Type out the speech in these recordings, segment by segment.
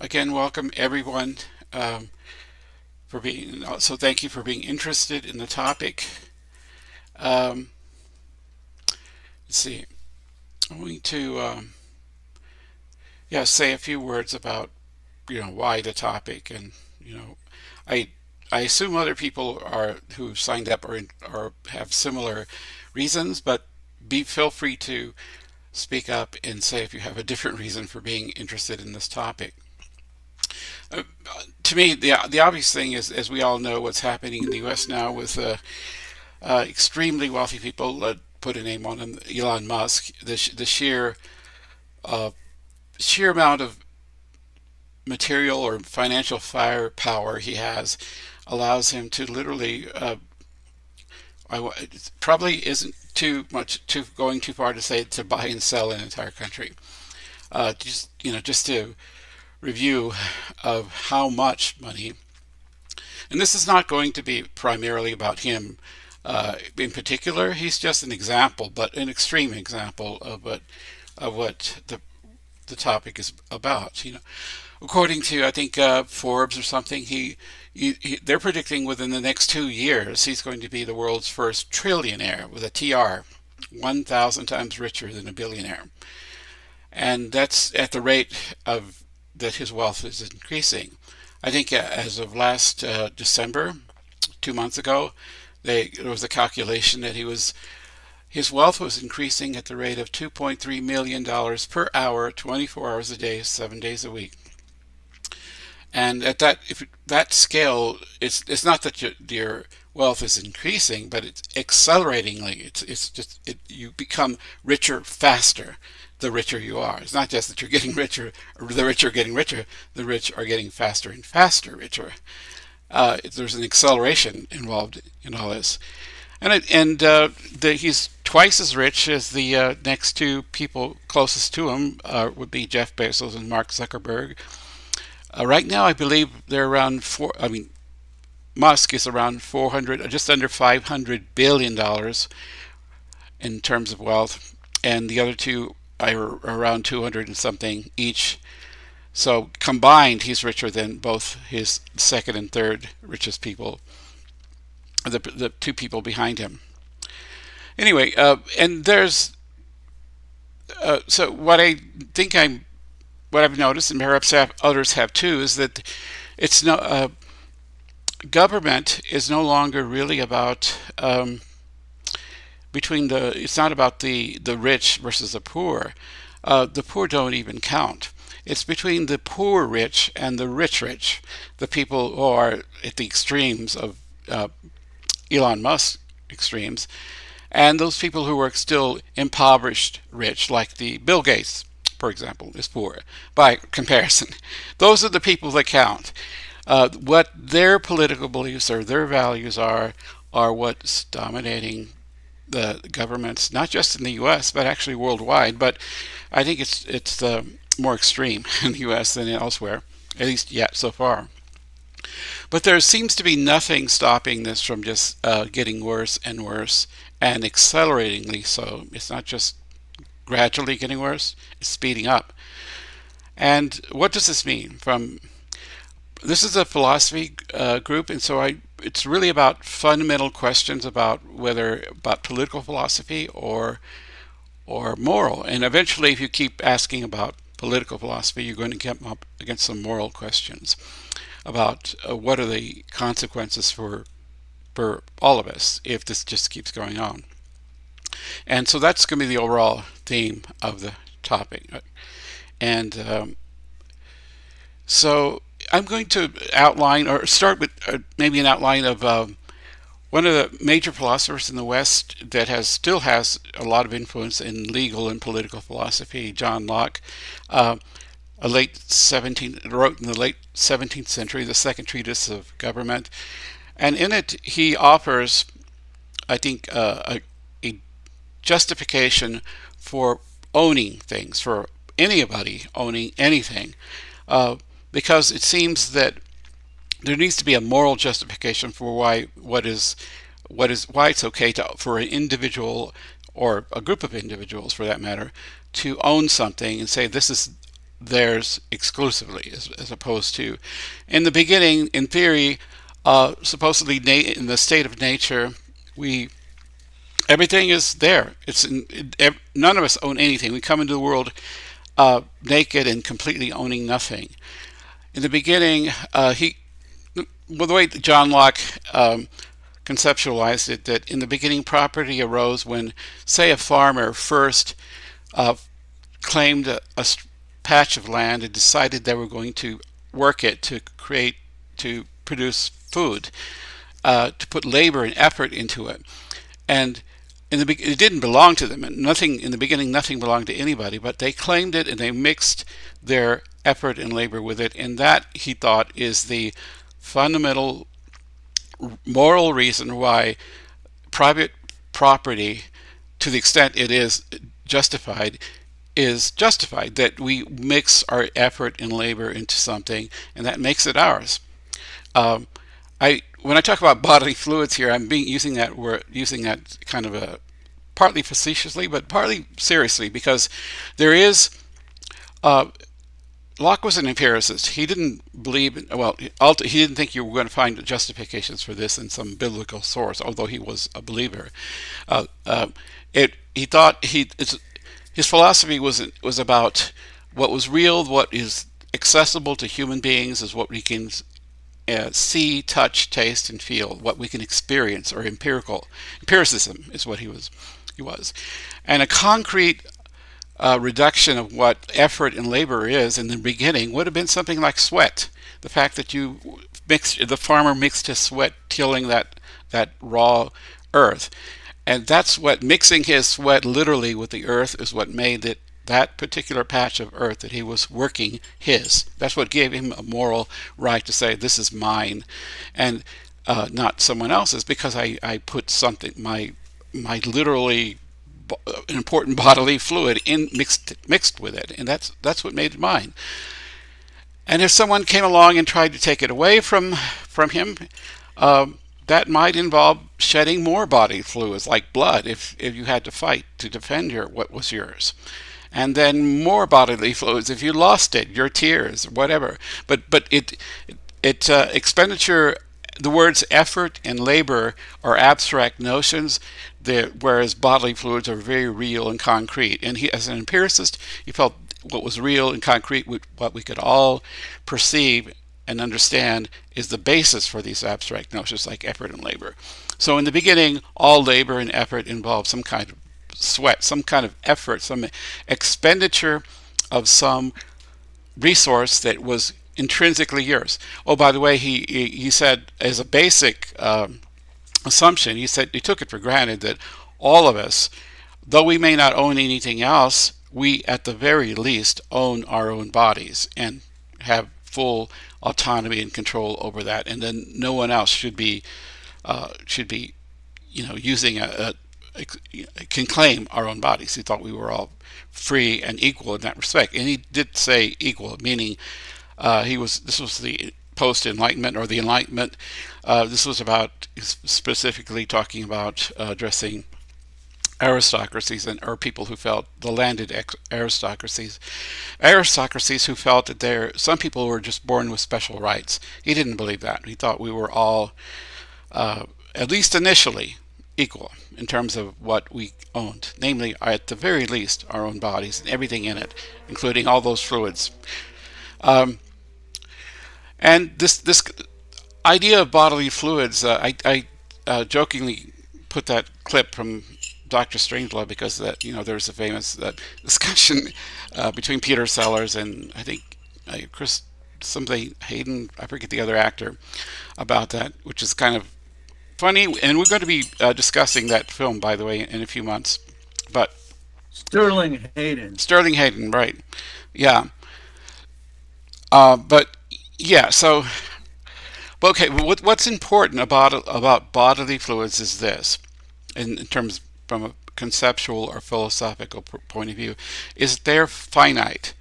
Again, welcome everyone so thank you for being interested in the topic. Um, let's see. I'm going to say a few words about why the topic, and I I assume other people are who signed up or have similar reasons, but feel free to speak up and say if you have a different reason for being interested in this topic. Uh, to me, the obvious thing is, as we all know, what's happening in the U.S. now with extremely wealthy people. Put a name on him, Elon Musk. The uh, sheer amount of material or financial firepower he has allows him to literally. It probably isn't too going too far to say to buy and sell an entire country. Just to review of how much money. And this is not going to be primarily about him in particular. He's just an example, but an extreme example of what the topic is about. According to I think Forbes or something, they're predicting within the next 2 years he's going to be the world's first trillionaire with a TR, 1,000 times richer than a billionaire, and that's at the rate of that his wealth is increasing. I think as of last December, 2 months ago, there was a calculation that his wealth was increasing at the rate of $2.3 million per hour, 24 hours a day, 7 days a week. And at that scale, it's not that your wealth is increasing, but it's acceleratingly. You become richer faster the richer you are. It's not just that you're getting richer, or the rich are getting richer. The rich are getting faster and faster richer. There's an acceleration involved in all this, he's twice as rich as the next two people closest to him would be Jeff Bezos and Mark Zuckerberg. Right now, I believe they're around four. I mean, Musk is around 400, just under $500 billion in terms of wealth, and the other two are around 200 and something each. So combined, he's richer than both his second and third richest people, the two people behind him. Anyway, and there's so what I've noticed, and perhaps others have too, is that it's no government is no longer really about it's not about the rich versus the poor. The poor don't even count. It's between the poor rich and the rich, the people who are at the extremes of Elon Musk extremes, and those people who are still impoverished rich, like the Bill Gates, for example, is poor by comparison. Those are the people that count. What their political beliefs or their values are what's dominating the governments, not just in the U.S. but actually worldwide. But I think it's more extreme in the U.S. than elsewhere, at least yet so far. But there seems to be nothing stopping this from just getting worse and worse, and acceleratingly so. It's not just gradually getting worse; it's speeding up. And what does this mean? This is a philosophy group, and so it's really about fundamental questions about political philosophy or moral. And eventually, if you keep asking about political philosophy, you're going to come up against some moral questions about what are the consequences for all of us if this just keeps going on. And so that's going to be the overall theme of the topic. And so I'm going to outline or start with maybe an outline of one of the major philosophers in the West that still has a lot of influence in legal and political philosophy, John Locke. Wrote in the late 17th century, the second treatise of government, and in it he offers, I think, a justification for owning things, for anybody owning anything, because it seems that there needs to be a moral justification for why it's okay for an individual or a group of individuals, for that matter, to own something and say this is theirs exclusively, as opposed to, in the beginning, in theory, supposedly in the state of nature, we everything is there. None of us own anything. We come into the world naked and completely owning nothing. In the beginning, well, the way John Locke conceptualized it, that in the beginning property arose when, say, a farmer first uh, claimed a patch of land and decided they were going to work it to produce food, to put labor and effort into it. And it didn't belong to them. And nothing in the beginning, nothing belonged to anybody. But they claimed it, and they mixed their effort and labor with it. And that, he thought, is the fundamental moral reason why private property, to the extent it is justified. That we mix our effort and labor into something, and that makes it ours. When I talk about bodily fluids here, I'm using that kind of partly facetiously, but partly seriously, because there is. Locke was an empiricist. He didn't believe, well, he didn't think you were going to find justifications for this in some biblical source, although he was a believer. He thought his philosophy was about what was real, what is accessible to human beings, is what we can see, touch, taste, and feel, what we can experience, or empiricism is what he was. And a concrete reduction of what effort and labor is in the beginning would have been something like sweat. The fact that the farmer mixed his sweat tilling that raw earth. And that's what, mixing his sweat literally with the earth, is what made that particular patch of earth that he was working his. That's what gave him a moral right to say, this is mine, and not someone else's, because I put something, my literally important bodily fluid mixed with it, and that's what made it mine. And if someone came along and tried to take it away from him, that might involve shedding more body fluids, like blood, if you had to fight to defend what was yours. And then more bodily fluids if you lost it, your tears, whatever. But expenditure, the words effort and labor are abstract notions, whereas bodily fluids are very real and concrete. And he, as an empiricist, he felt what was real and concrete, what we could all perceive and understand, is the basis for these abstract notions like effort and labor. So in the beginning, all labor and effort involved some kind of sweat, some kind of effort, some expenditure of some resource that was intrinsically yours. Oh, by the way, he said, as a basic assumption, he took it for granted that all of us, though we may not own anything else, we at the very least own our own bodies and have full autonomy and control over that, and then no one else should be using can claim our own bodies. He thought we were all free and equal in that respect, and he did say equal, meaning this was the post-enlightenment, or the enlightenment. This was about specifically talking about addressing aristocracies, or people who felt, the landed aristocracies who felt that some people were just born with special rights. He didn't believe that. He thought we were all, at least initially, equal in terms of what we owned, namely, at the very least, our own bodies and everything in it, including all those fluids. And this idea of bodily fluids, I jokingly put that clip from Dr. Strangelove, because there's a famous discussion between Peter Sellers and, I think, Chris Hayden, I forget the other actor, about that, which is kind of funny. And we're going to be discussing that film, by the way, in a few months. But Sterling Hayden, right? Yeah. But yeah. So, okay. What's important about bodily fluids is this, in terms from a conceptual or philosophical point of view, is they're finite.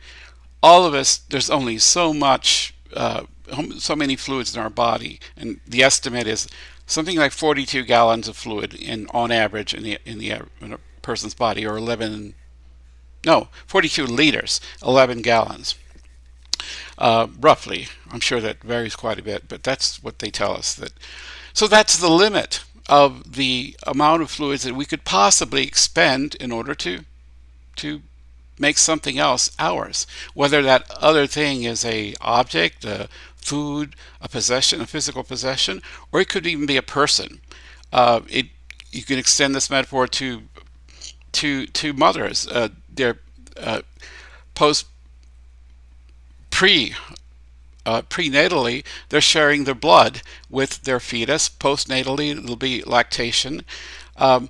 All of us, there's only so many fluids in our body, and the estimate is something like 42 gallons of fluid on average in a person's body, or 42 liters, 11 gallons. roughly. I'm sure that varies quite a bit, but that's what they tell us. So that's the limit of the amount of fluids that we could possibly expend in order to make something else ours. Whether that other thing is a object, a food, a possession, a physical possession, or it could even be a person. It You can extend this metaphor to mothers. They're post pre prenatally, they're sharing their blood with their fetus. Postnatally, it'll be lactation. Um,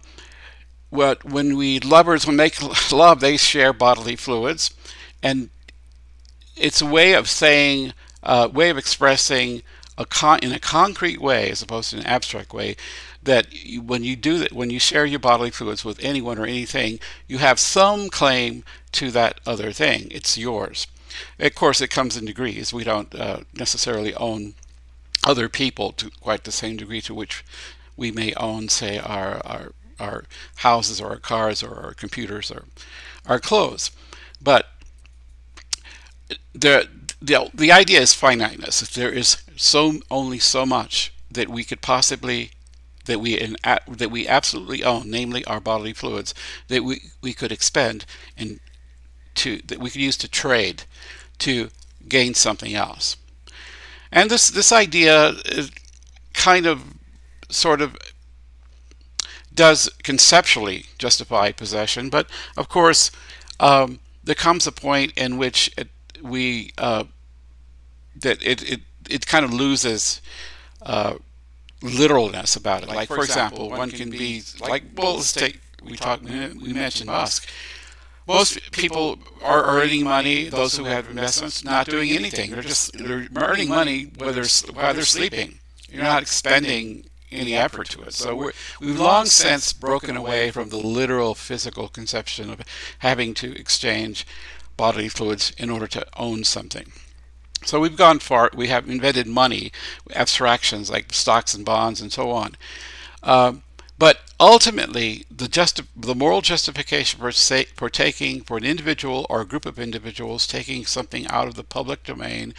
when lovers make love, they share bodily fluids, and it's a way of saying, way of expressing in a concrete way, as opposed to an abstract way, that when you do that, when you share your bodily fluids with anyone or anything, you have some claim to that other thing. It's yours. Of course, it comes in degrees. We don't necessarily own other people to quite the same degree to which we may own, say, our houses or our cars or our computers or our clothes. But the idea is finiteness. There is only so much that we could possibly that we absolutely own, namely our bodily fluids, that we could expend and that we could use to trade to gain something else. And this idea is kind of sort of does conceptually justify possession, but of course there comes a point in which it kind of loses literalness about it. Like, for example, one can be like, well, we mentioned Musk. Most people are earning money. Those who have investments, not doing anything. They're earning money while they're sleeping. You're not expending any effort to it. So we've long since broken away from the literal physical conception of having to exchange bodily fluids in order to own something. So we've gone far. We have invented money, abstractions like stocks and bonds and so on. But ultimately, the moral justification for an individual or a group of individuals taking something out of the public domain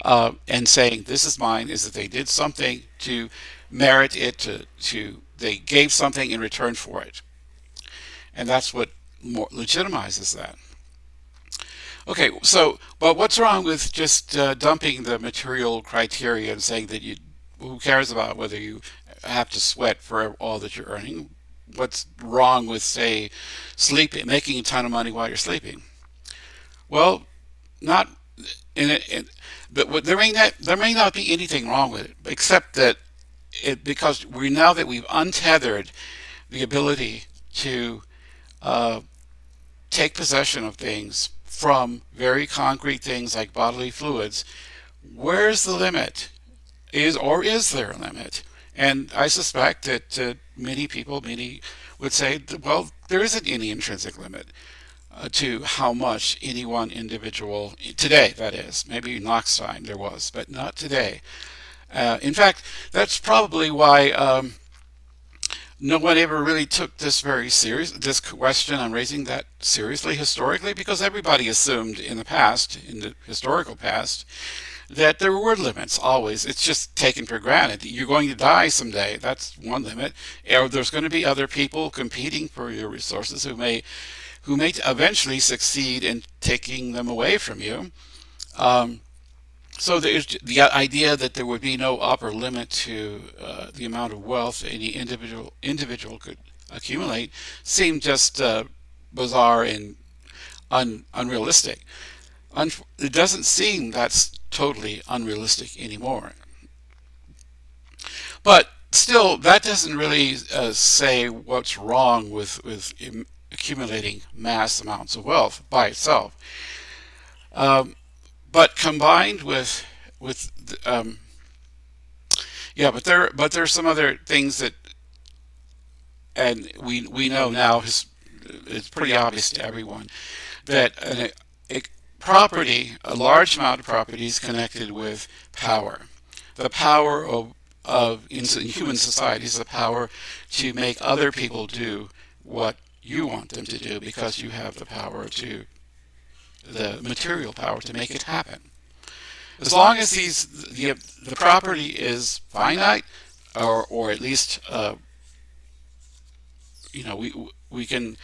and saying, this is mine, is that they did something to merit it, they gave something in return for it. And that's what legitimizes that. Okay, but what's wrong with just dumping the material criteria and saying that who cares about whether you have to sweat for all that you're earning? What's wrong with, say, making a ton of money while you're sleeping? Well, not but there may not be anything wrong with it, except that because now that we've untethered the ability to take possession of things from very concrete things like bodily fluids, where's the limit? Is there a limit? And I suspect that many would say, well, there isn't any intrinsic limit to how much any one individual, today that is, maybe in Locke's time there was, but not today. In fact, that's probably why no one ever really took this question I'm raising that seriously historically, because everybody assumed in the historical past, that there were limits always. It's just taken for granted. You're going to die someday. That's one limit. Or there's going to be other people competing for your resources who may eventually succeed in taking them away from you. So there's the idea that there would be no upper limit to the amount of wealth any individual could accumulate seemed just bizarre and unrealistic. It doesn't seem that's totally unrealistic anymore. But still, that doesn't really say what's wrong with accumulating mass amounts of wealth by itself. But combined with but there's some other things that, and we know now, it's pretty obvious to everyone that a large amount of property is connected with power. The power in human societies, the power to make other people do what you want them to do, because you have the material power to make it happen. As long as the property is finite, or at least we can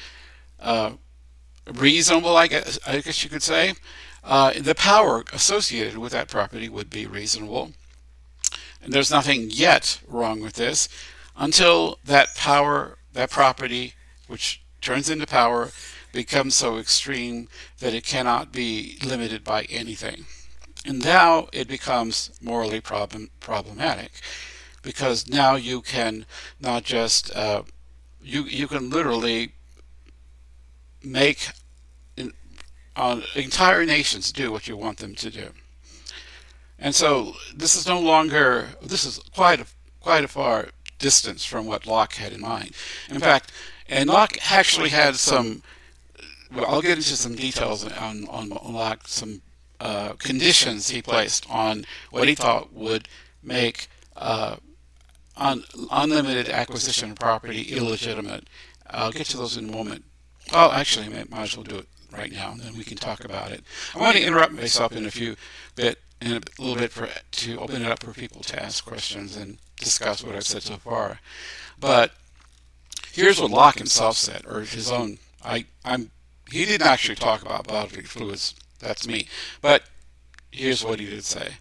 reasonable, I guess you could say, the power associated with that property would be reasonable. And there's nothing yet wrong with this until that property, which turns into power, becomes so extreme that it cannot be limited by anything. And now it becomes morally problematic, because now you can not just you can literally make entire nations do what you want them to do. And so this is no longer, this is quite a far distance from what Locke had in mind. In fact, and Locke actually had some, well, I'll get into some details on Locke, some conditions he placed on what he thought would make unlimited acquisition of property illegitimate. I'll get to those in a moment. Well, actually, I might as well do it right now, and then we can talk about it. I want to interrupt myself in a little bit to open it up for people to ask questions and discuss what I've said so far. But here's what Locke himself said, or his own. He didn't actually talk about bodily fluids. That's me. But here's what he did say.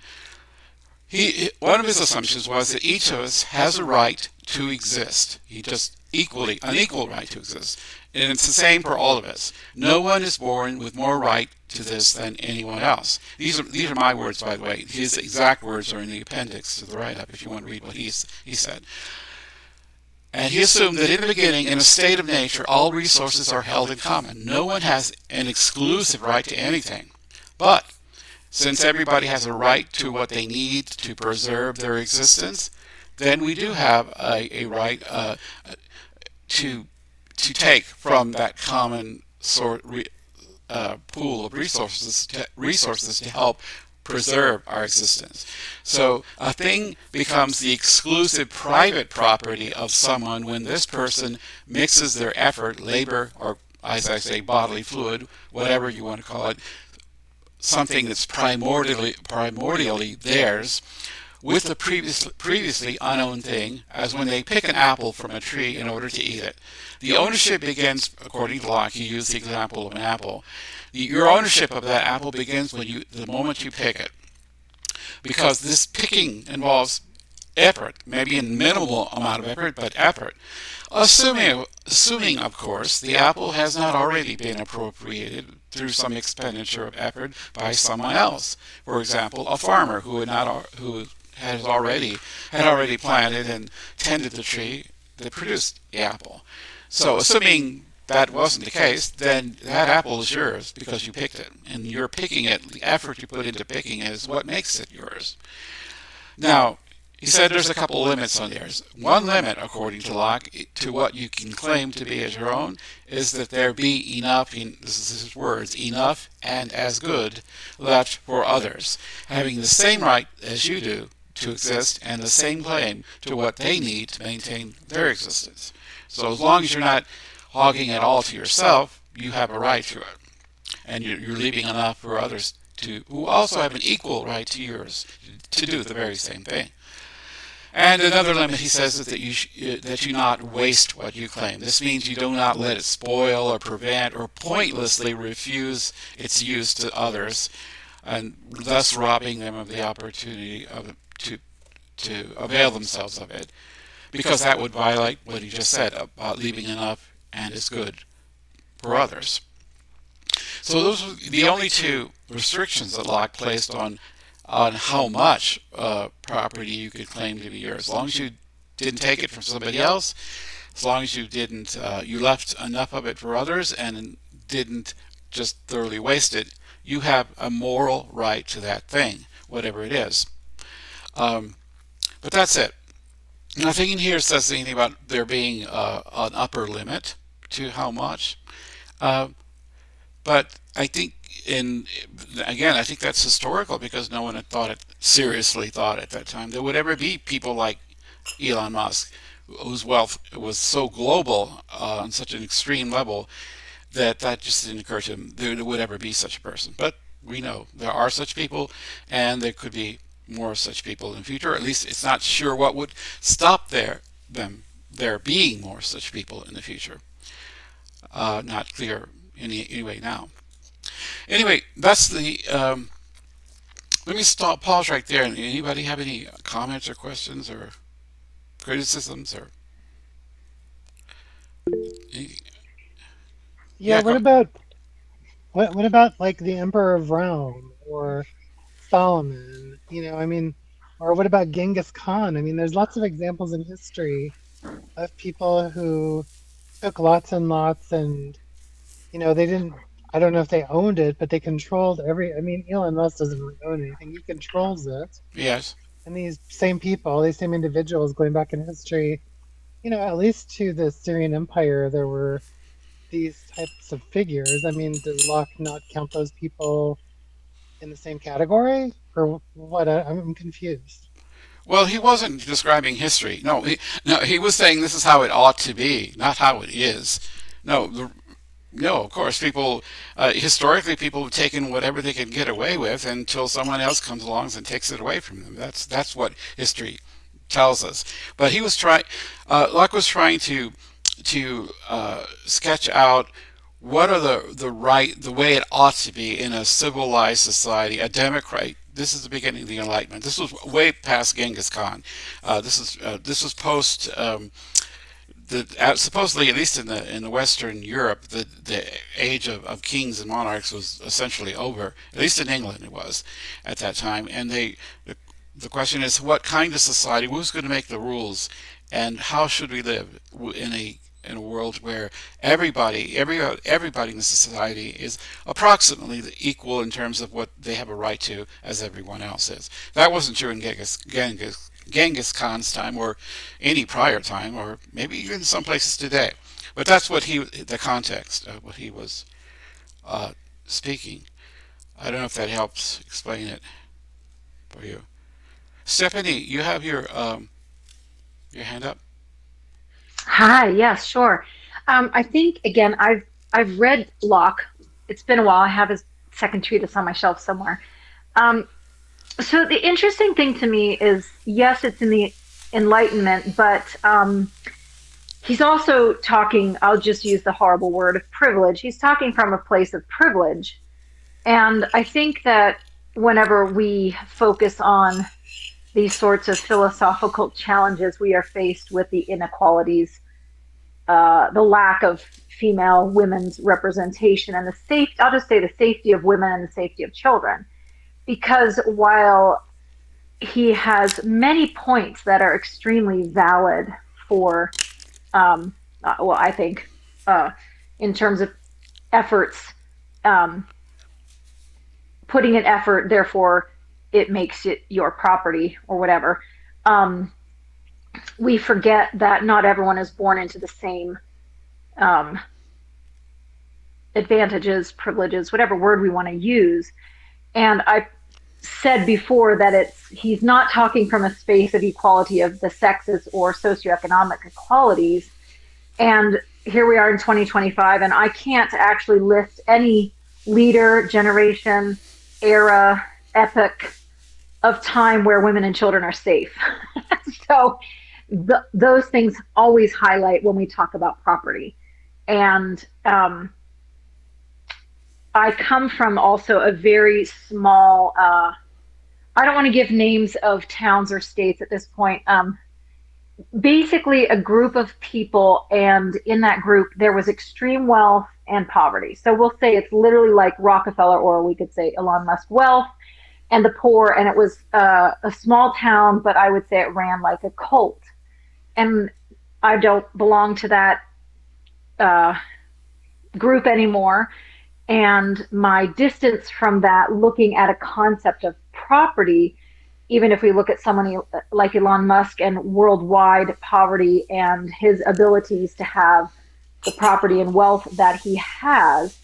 One of his assumptions was that each of us has a right to exist. He just an equal right to exist. And it's the same for all of us. No one is born with more right to this than anyone else. These are my words, by the way. His exact words are in the appendix to the write-up if you want to read what he said. And he assumed that in the beginning, in a state of nature, all resources are held in common. No one has an exclusive right to anything. But since everybody has a right to what they need to preserve their existence, then we do have a right to take from that common pool of resources to help preserve our existence. So a thing becomes the exclusive private property of someone when this person mixes their effort, labor, or, as I say, bodily fluid, whatever you want to call it, something that's primordially theirs, with the previously unowned thing, as when they pick an apple from a tree in order to eat it. The ownership begins, according to Locke, he used the example of an apple. Your ownership of that apple begins the moment you pick it, because this picking involves effort, maybe a minimal amount of effort, but effort. Assuming, of course, the apple has not already been appropriated through some expenditure of effort by someone else. For example, a farmer who had already planted and tended the tree that produced the apple. So, assuming that wasn't the case, then that apple is yours because you picked it, and you're picking it. The effort you put into picking it is what makes it yours. Now, he said there's a couple limits on theirs. One limit, according to Locke, to what you can claim to be as your own is that there be enough, this is his words, enough and as good left for others, having the same right as you do to exist and the same claim to what they need to maintain their existence. So as long as you're not hogging it all to yourself, you have a right to it. And you're leaving enough for others who also have an equal right to yours to do the very same thing. And another limit, he says, is that you not waste what you claim. This means you do not let it spoil or prevent or pointlessly refuse its use to others, and thus robbing them of the opportunity to avail themselves of it, because that would violate what he just said about leaving enough and is good for others. So those were the only two restrictions that Locke placed on how much property you could claim to be yours. As long as you didn't take it from somebody else, as long as you didn't, you left enough of it for others and didn't just thoroughly waste it, you have a moral right to that thing, whatever it is. But that's it. Nothing in here says anything about there being an upper limit to how much. But I think, I think that's historical, because no one had seriously thought at that time there would ever be people like Elon Musk, whose wealth was so global on such an extreme level that just didn't occur to him there would ever be such a person. But We know there are such people, and there could be more such people in the future. At least it's not sure what would stop there being more such people in the future. Not clear anyway now. Anyway, that's the. Let me stop. Pause right there. Anybody have any comments or questions or criticisms or? Yeah, Yeah. what about what about like the Emperor of Rome or Solomon? I mean, or what about Genghis Khan? I mean, there's lots of examples in history of people who took lots and lots and they didn't, I don't know if they owned it, but they controlled I mean, Elon Musk doesn't really own anything. He controls it. Yes. And these same people, these same individuals going back in history, at least to the Syrian Empire, there were these types of figures. I mean, does Locke not count those people in the same category? Or what? I'm confused. Well, he wasn't describing history. No, he was saying this is how it ought to be, not how it is. No, no, of course, historically, people have taken whatever they can get away with until someone else comes along and takes it away from them. That's what history tells us. But Locke was trying to sketch out what are the way it ought to be in a civilized society, a democratic. This is the beginning of the Enlightenment. This was way past Genghis Khan. This was post. Supposedly, at least in the Western Europe, the age of kings and monarchs was essentially over. At least in England, it was at that time. And the question is, what kind of society? Who's going to make the rules, and how should we live in a world where everybody in the society is approximately equal in terms of what they have a right to as everyone else is. That wasn't true in Genghis Khan's time or any prior time, or maybe even some places today. But that's the context of what he was uh, speaking. I don't know if that helps explain it for you. Stephanie, you have your hand up. Hi, yes, sure. I think again, I've read Locke. It's been a while. I have his second treatise on my shelf somewhere. Um, so the interesting thing to me is, yes, it's in the Enlightenment, but he's also talking. I'll just use the horrible word of privilege. He's talking from a place of privilege, and I think that whenever we focus on these sorts of philosophical challenges, we are faced with the inequalities, the lack of women's representation, and the safety. I'll just say the safety of women and the safety of children, because while he has many points that are extremely valid for, well, I think, uh, in terms of efforts, um, putting an effort, therefore, it makes it your property or whatever. Um, we forget that not everyone is born into the same um, advantages, privileges, whatever word we want to use. And I said before that he's not talking from a space of equality of the sexes or socioeconomic equalities. And here we are in 2025, and I can't actually list any leader, generation, era, epoch of time where women and children are safe. So those things always highlight when we talk about property. And I come from also a very small, I don't want to give names of towns or states at this point. Basically, a group of people, and in that group, there was extreme wealth and poverty. So we'll say it's literally like Rockefeller, or we could say Elon Musk wealth, and the poor. And it was a small town, but I would say it ran like a cult. And I don't belong to that uh, group anymore. And my distance from that, looking at a concept of property, even if we look at someone like Elon Musk and worldwide poverty and his abilities to have the property and wealth that he has,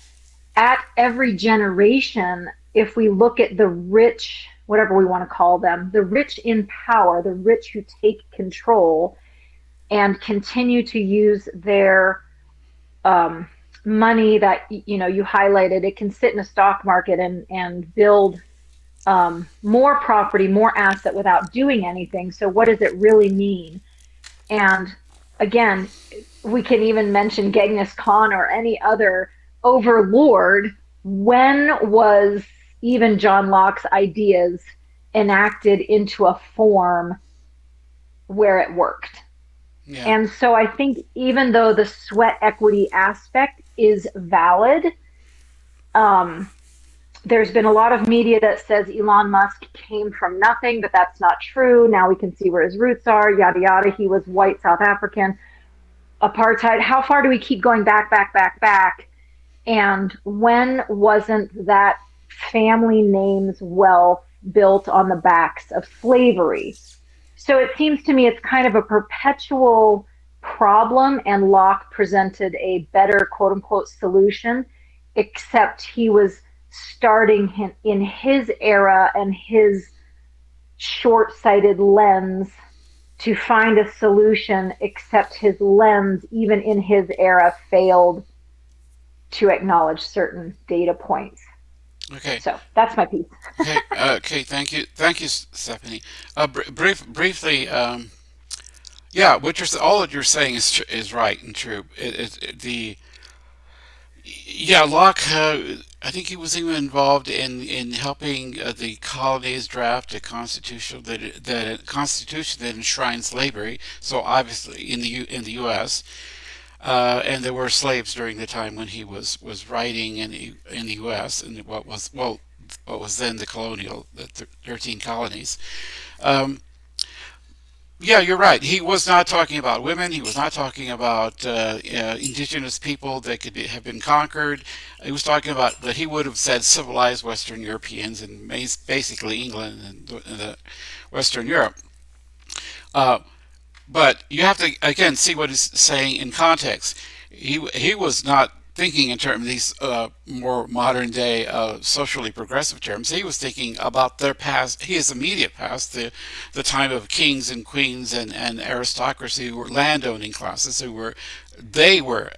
at every generation, if we look at the rich, whatever we want to call them, the rich in power, the rich who take control and continue to use their money that you highlighted, it can sit in a stock market and build more property, more asset without doing anything. So what does it really mean? And again, we can even mention Genghis Khan or any other overlord. When was even John Locke's ideas enacted into a form where it worked? Yeah. And so I think even though the sweat equity aspect is valid, um, there's been a lot of media that says Elon Musk came from nothing, but that's not true. Now we can see where his roots are, yada, yada. He was white South African, apartheid. How far do we keep going back, back, back, back? And when wasn't that family name's wealth built on the backs of slavery? So it seems to me it's kind of a perpetual problem, and Locke presented a better quote unquote solution, except he was starting in his era and his short sighted lens to find a solution, except his lens, even in his era, failed to acknowledge certain data points. Okay. So that's my piece. Okay. Okay. Thank you, Stephanie. Briefly. Yeah. All that you're saying is right and true. Yeah, Locke. I think he was even involved in helping the colonies draft a constitution that enshrines slavery. So obviously in the U.S. And there were slaves during the time when he was writing in the U.S. and what was then the 13 colonies. Um, yeah, you're right. He was not talking about women. He was not talking about indigenous people that have been conquered. He was talking about that he would have said civilized Western Europeans and basically England and the Western Europe. Uh, but you have to again see what he's saying in context. He was not thinking in terms of these more modern day socially progressive terms. He was thinking about their past, his immediate past, the time of kings and queens and aristocracy who were landowning classes they were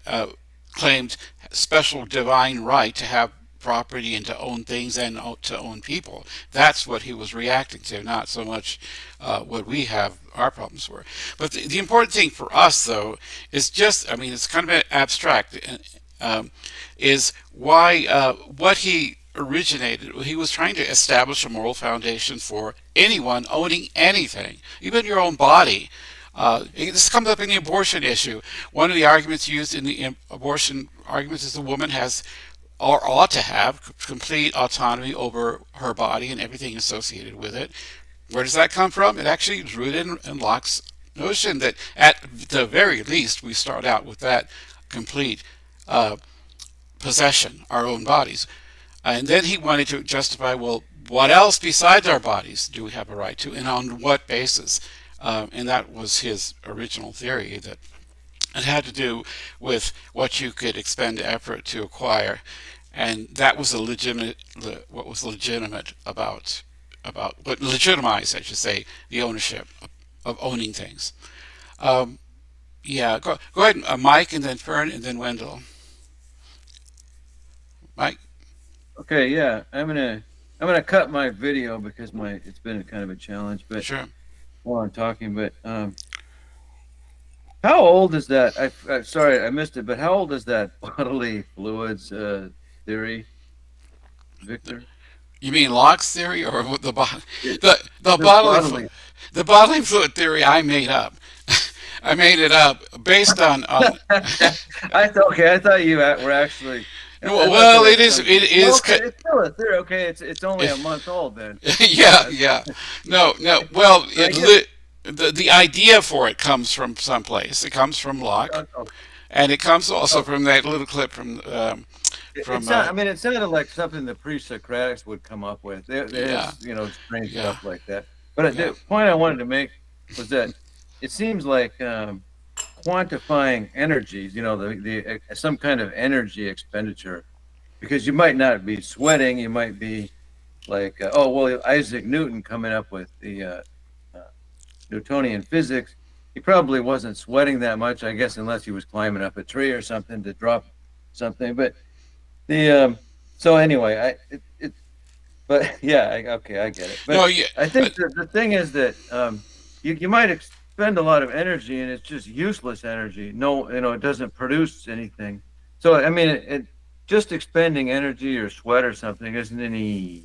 claimed special divine right to have property and to own things and to own people. That's what he was reacting to, not so much what we have our problems were. But the important thing for us, though, is just, I mean, it's kind of abstract, is why what he originated. He was trying to establish a moral foundation for anyone owning anything, even your own body. This comes up in the abortion issue. One of the arguments used in the abortion arguments is the woman has or ought to have complete autonomy over her body and everything associated with it. Where does that come from? It actually is rooted in Locke's notion that at the very least we start out with that complete possession, our own bodies. And then he wanted to justify, well, what else besides our bodies do we have a right to, and on what basis? And that was his original theory, that it had to do with what you could expend effort to acquire, and that was what was legitimate about what legitimized, I should say, the ownership of owning things. Um, yeah, go ahead, Mike, and then Fern, and then Wendell. Mike. Okay, yeah, I'm gonna cut my video because it's been a kind of a challenge, but Sure. while I'm talking, but how old is that? I sorry I missed it, but how old is that bodily fluids theory, Victor? You mean Locke's theory or It, the the bodily bodily. the bodily fluid theory I made up. I made it up based on I thought you were actually. I thought there well, was it well, is okay, it's still a theory. Okay, it's only a month old then. yeah, yeah. No. Well, I guess the idea for it comes from someplace. It comes from Locke, oh, and it comes also oh, from that little clip it's from not. I mean, it sounded like something the pre-Socratics would come up with. yeah, There's strange yeah, stuff like that. But yeah, the point I wanted to make was that it seems like quantifying energies. The some kind of energy expenditure, because you might not be sweating. You might be like, oh well, Isaac Newton coming up with the uh, Newtonian physics. He probably wasn't sweating that much, I guess, unless he was climbing up a tree or something to drop something. But the so anyway, but yeah, okay, I get it. No, But yeah, I think the thing is that you might expend a lot of energy and it's just useless energy. No, it doesn't produce anything. So I mean, just expending energy or sweat or something isn't any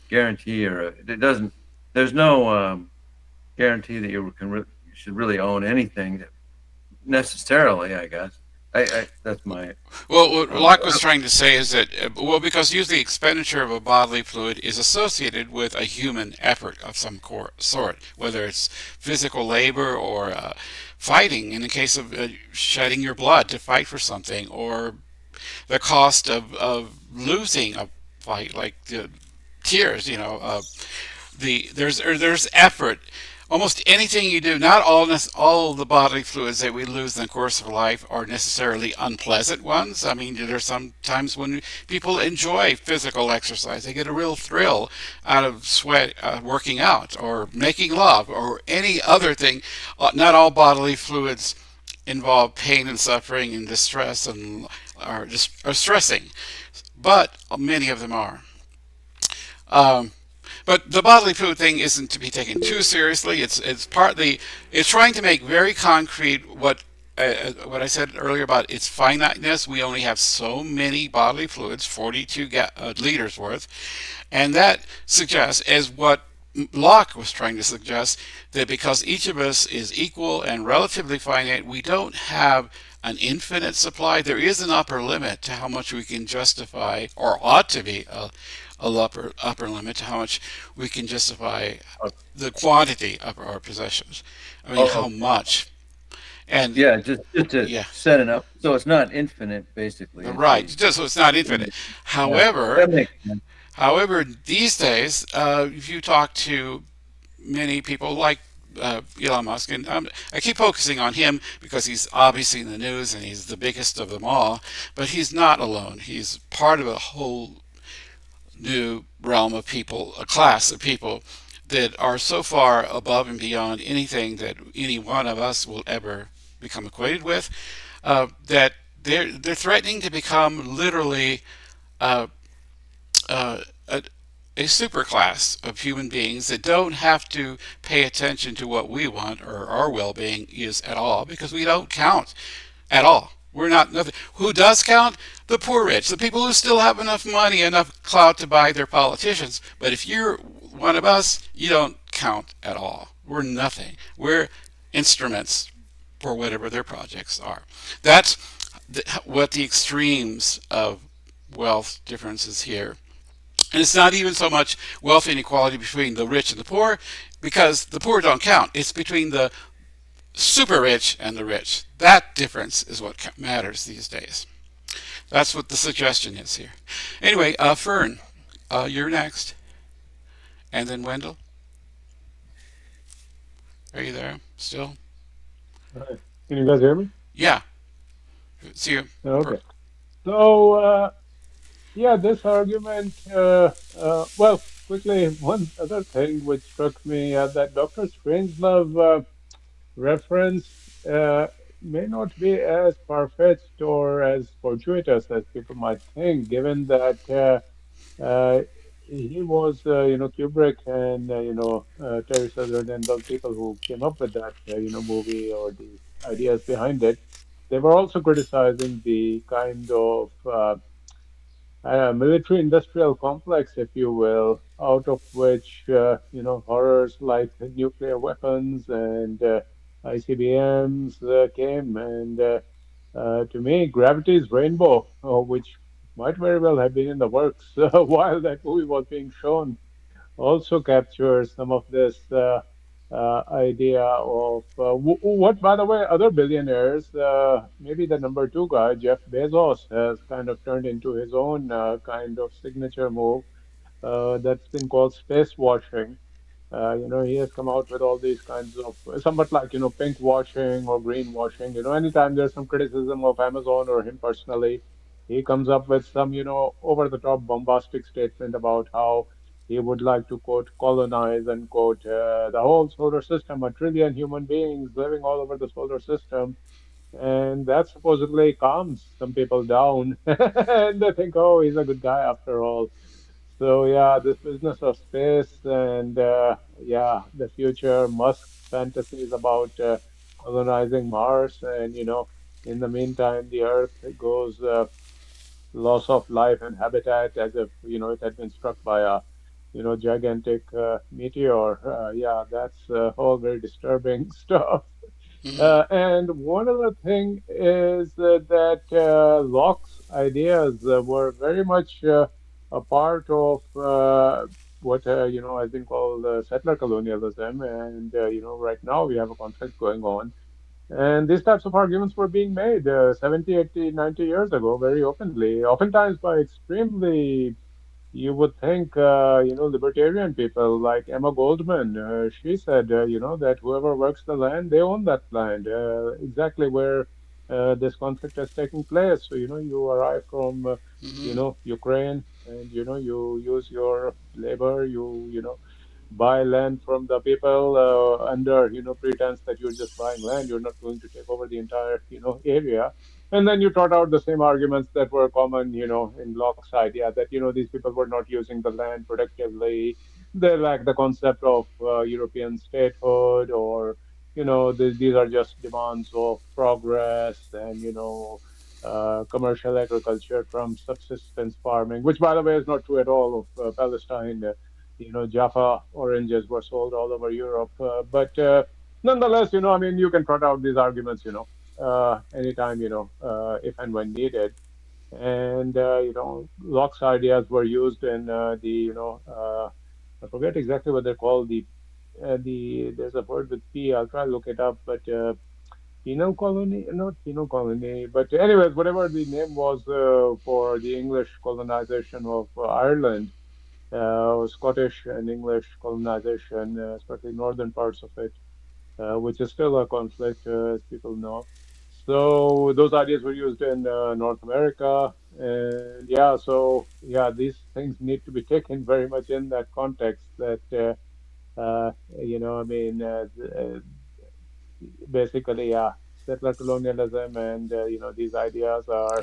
guarantee, or it doesn't. There's no guarantee that you should really own anything necessarily. I guess I that's my well, what uh, Locke was trying to say is that, well, because usually expenditure of a bodily fluid is associated with a human effort of some sort, whether it's physical labor or fighting, in the case of shedding your blood to fight for something, or the cost of losing a fight, like tears, there's effort. Almost anything you do, not all the bodily fluids that we lose in the course of life are necessarily unpleasant ones. I mean, there's some times when people enjoy physical exercise; they get a real thrill out of sweat, working out, or making love, or any other thing. Not all bodily fluids involve pain and suffering and distress and are stressing, but many of them are. Um, but the bodily fluid thing isn't to be taken too seriously. It's trying to make very concrete what I said earlier about its finiteness. We only have so many bodily fluids, 42 liters worth, and that suggests, as what Locke was trying to suggest, that because each of us is equal and relatively finite, we don't have an infinite supply. There is an upper limit to how much we can justify, or ought to be a upper limit to how much we can justify the quantity of our possessions. I mean, how oh, much? And yeah, just to yeah, set it up so it's not infinite. Basically, is right. the Just so it's not infinite. yeah, However, that makes sense. these days, if you talk to many people like Elon Musk, and I keep focusing on him because he's obviously in the news and he's the biggest of them all, but he's not alone. He's part of a whole new realm of people, a class of people that are so far above and beyond anything that any one of us will ever become acquainted with, that they're threatening to become literally uh, uh, a, a superclass of human beings that don't have to pay attention to what we want or our well-being is at all, because we don't count at all. We're not nothing. Who does count? The poor rich, the people who still have enough money, enough clout to buy their politicians. But if you're one of us, you don't count at all. We're nothing. We're instruments for whatever their projects are. That's what the extremes of wealth differences here. And it's not even so much wealth inequality between the rich and the poor, because the poor don't count. It's between the super rich and the rich. That difference is what matters these days. That's what the suggestion is here. Anyway, Fern, you're next. And then Wendell, are you there still? Right. Can you guys hear me? Yeah. See you. Okay. So, yeah, this argument, well, quickly, one other thing which struck me that Dr. Strangelove reference may not be as far-fetched or as fortuitous as people might think, given that he was, Kubrick and, Terry Southern and those people who came up with that, movie or the ideas behind it. They were also criticizing the kind of military industrial complex, if you will, out of which, horrors like nuclear weapons and ICBMs came. And to me, Gravity's Rainbow, which might very well have been in the works while that movie was being shown, also captures some of this idea of what, by the way, other billionaires, maybe the number two guy, Jeff Bezos, has kind of turned into his own kind of signature move that's been called space washing. He has come out with all these kinds of somewhat like, pink washing or green washing. Anytime there's some criticism of Amazon or him personally, he comes up with some, over the top bombastic statement about how he would like to, quote, colonize, and quote, the whole solar system, a trillion human beings living all over the solar system. and that supposedly calms some people down, and they think, oh, he's a good guy after all. So yeah, this business of space and yeah, the future Musk's fantasies about colonizing Mars, and in the meantime, the Earth goes loss of life and habitat as if it had been struck by a gigantic meteor. Yeah, that's all very disturbing stuff. Hmm. And one other thing is that Locke's ideas were very much a part of what has been called settler colonialism, and right now we have a conflict going on. And these types of arguments were being made 70, 80, 90 years ago very openly, oftentimes by extremely, you would think, libertarian people like Emma Goldman. She said, that whoever works the land, they own that land, exactly where this conflict is taking place. So, you arrive from, Hmm. Ukraine, and, you use your labor, you buy land from the people under pretense that you're just buying land, you're not going to take over the entire area. And then you trot out the same arguments that were common in Locke's idea, that these people were not using the land productively, they lack the concept of European statehood, or these are just demands of progress, and commercial agriculture trumps subsistence farming, which by the way is not true at all of Palestine. Jaffa oranges were sold all over Europe. But nonetheless, I mean, you can trot out these arguments, anytime, if and when needed. And, Locke's ideas were used in I forget exactly what they're called. There's a word with P. I'll try to look it up, but penal colony, not penal colony, but anyways, whatever the name was for the English colonization of Ireland, Scottish and English colonization, especially northern parts of it, which is still a conflict, as people know. So those ideas were used in North America, and yeah, so yeah, these things need to be taken very much in that context. That I mean, basically, yeah, settler colonialism, and these ideas are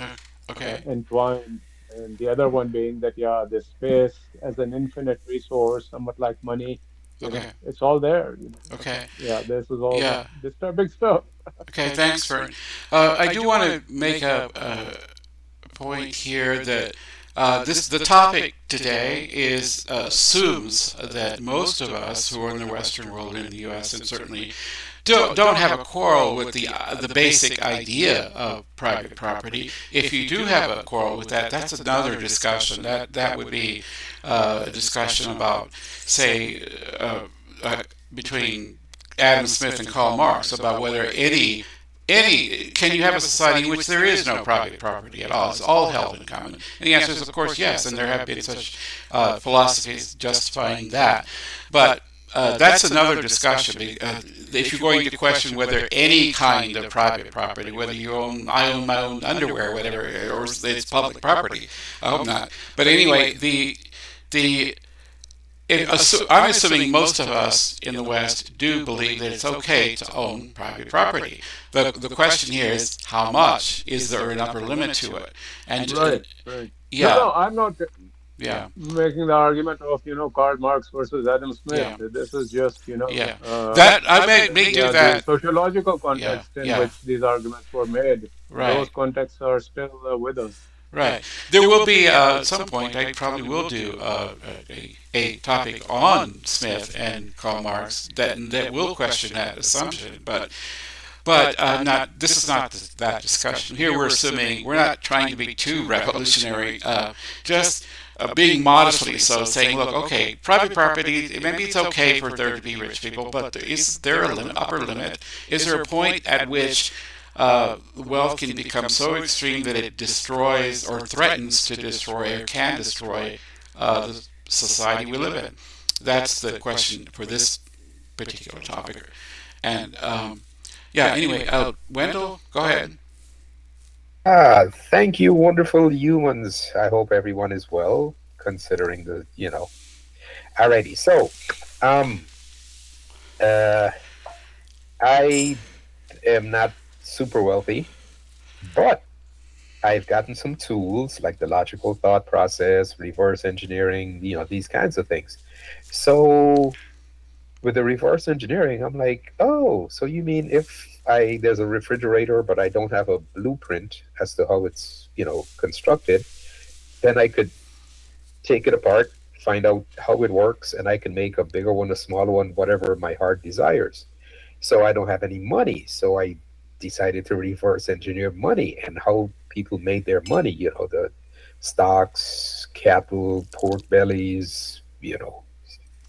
Okay. entwined. And the other one being that, yeah, the space as an infinite resource, somewhat like money, Okay. it's all there. Okay. Yeah, this is all Yeah. disturbing stuff. Okay. Thanks, Vern. I do want to make a point here that this the topic today is assumes that most of us who are in the Western world, in the U.S. and certainly don't have a quarrel with the basic idea of private property. If you do have a quarrel with that, that's another discussion. That would be a discussion about, say, between Adam Smith and Karl Marx about whether any can you have a society in which there is no private property at all? It's all held in common. And the answer is, of course, yes. And there have been such philosophies justifying that. But that's another discussion. If you're going to question whether any kind of private property, whether I own my own underwear, whatever, or it's public property, I hope not. But anyway, the I'm assuming most of us in the West do believe that it's okay to own private property. The question here is how much? Is there an upper limit to it? And Right, right. No, yeah, no, I'm not yeah, making the argument of, Karl Marx versus Adam Smith. yeah, This is just, yeah. That I may do yeah, the that. sociological Yeah, context in yeah. which these arguments were made. Those Right. contexts are still with us. Right. There will be at some point. I probably will do a topic on Smith and Karl Marx that will question that assumption. But not. This is not that discussion. Here we're assuming we're not trying to be too revolutionary. Just being modestly so, saying, look, okay, private property. Maybe it's okay for there to be rich people, but is there a upper limit? Is there a point at which wealth can become so extreme that it destroys or threatens to destroy or can destroy the society we live in? That's the question for this particular topic. And yeah, anyway, Wendell, go ahead. Thank you, wonderful humans. I hope everyone is well, considering the. Alrighty, so, um, uh, I am not super wealthy, but I've gotten some tools like the logical thought process, reverse engineering, these kinds of things. So with the reverse engineering, I'm like, oh, so you mean if there's a refrigerator, but I don't have a blueprint as to how it's, constructed, then I could take it apart, find out how it works, and I can make a bigger one, a smaller one, whatever my heart desires. So I don't have any money. So I decided to reverse engineer money and how people made their money, the stocks, cattle, pork bellies,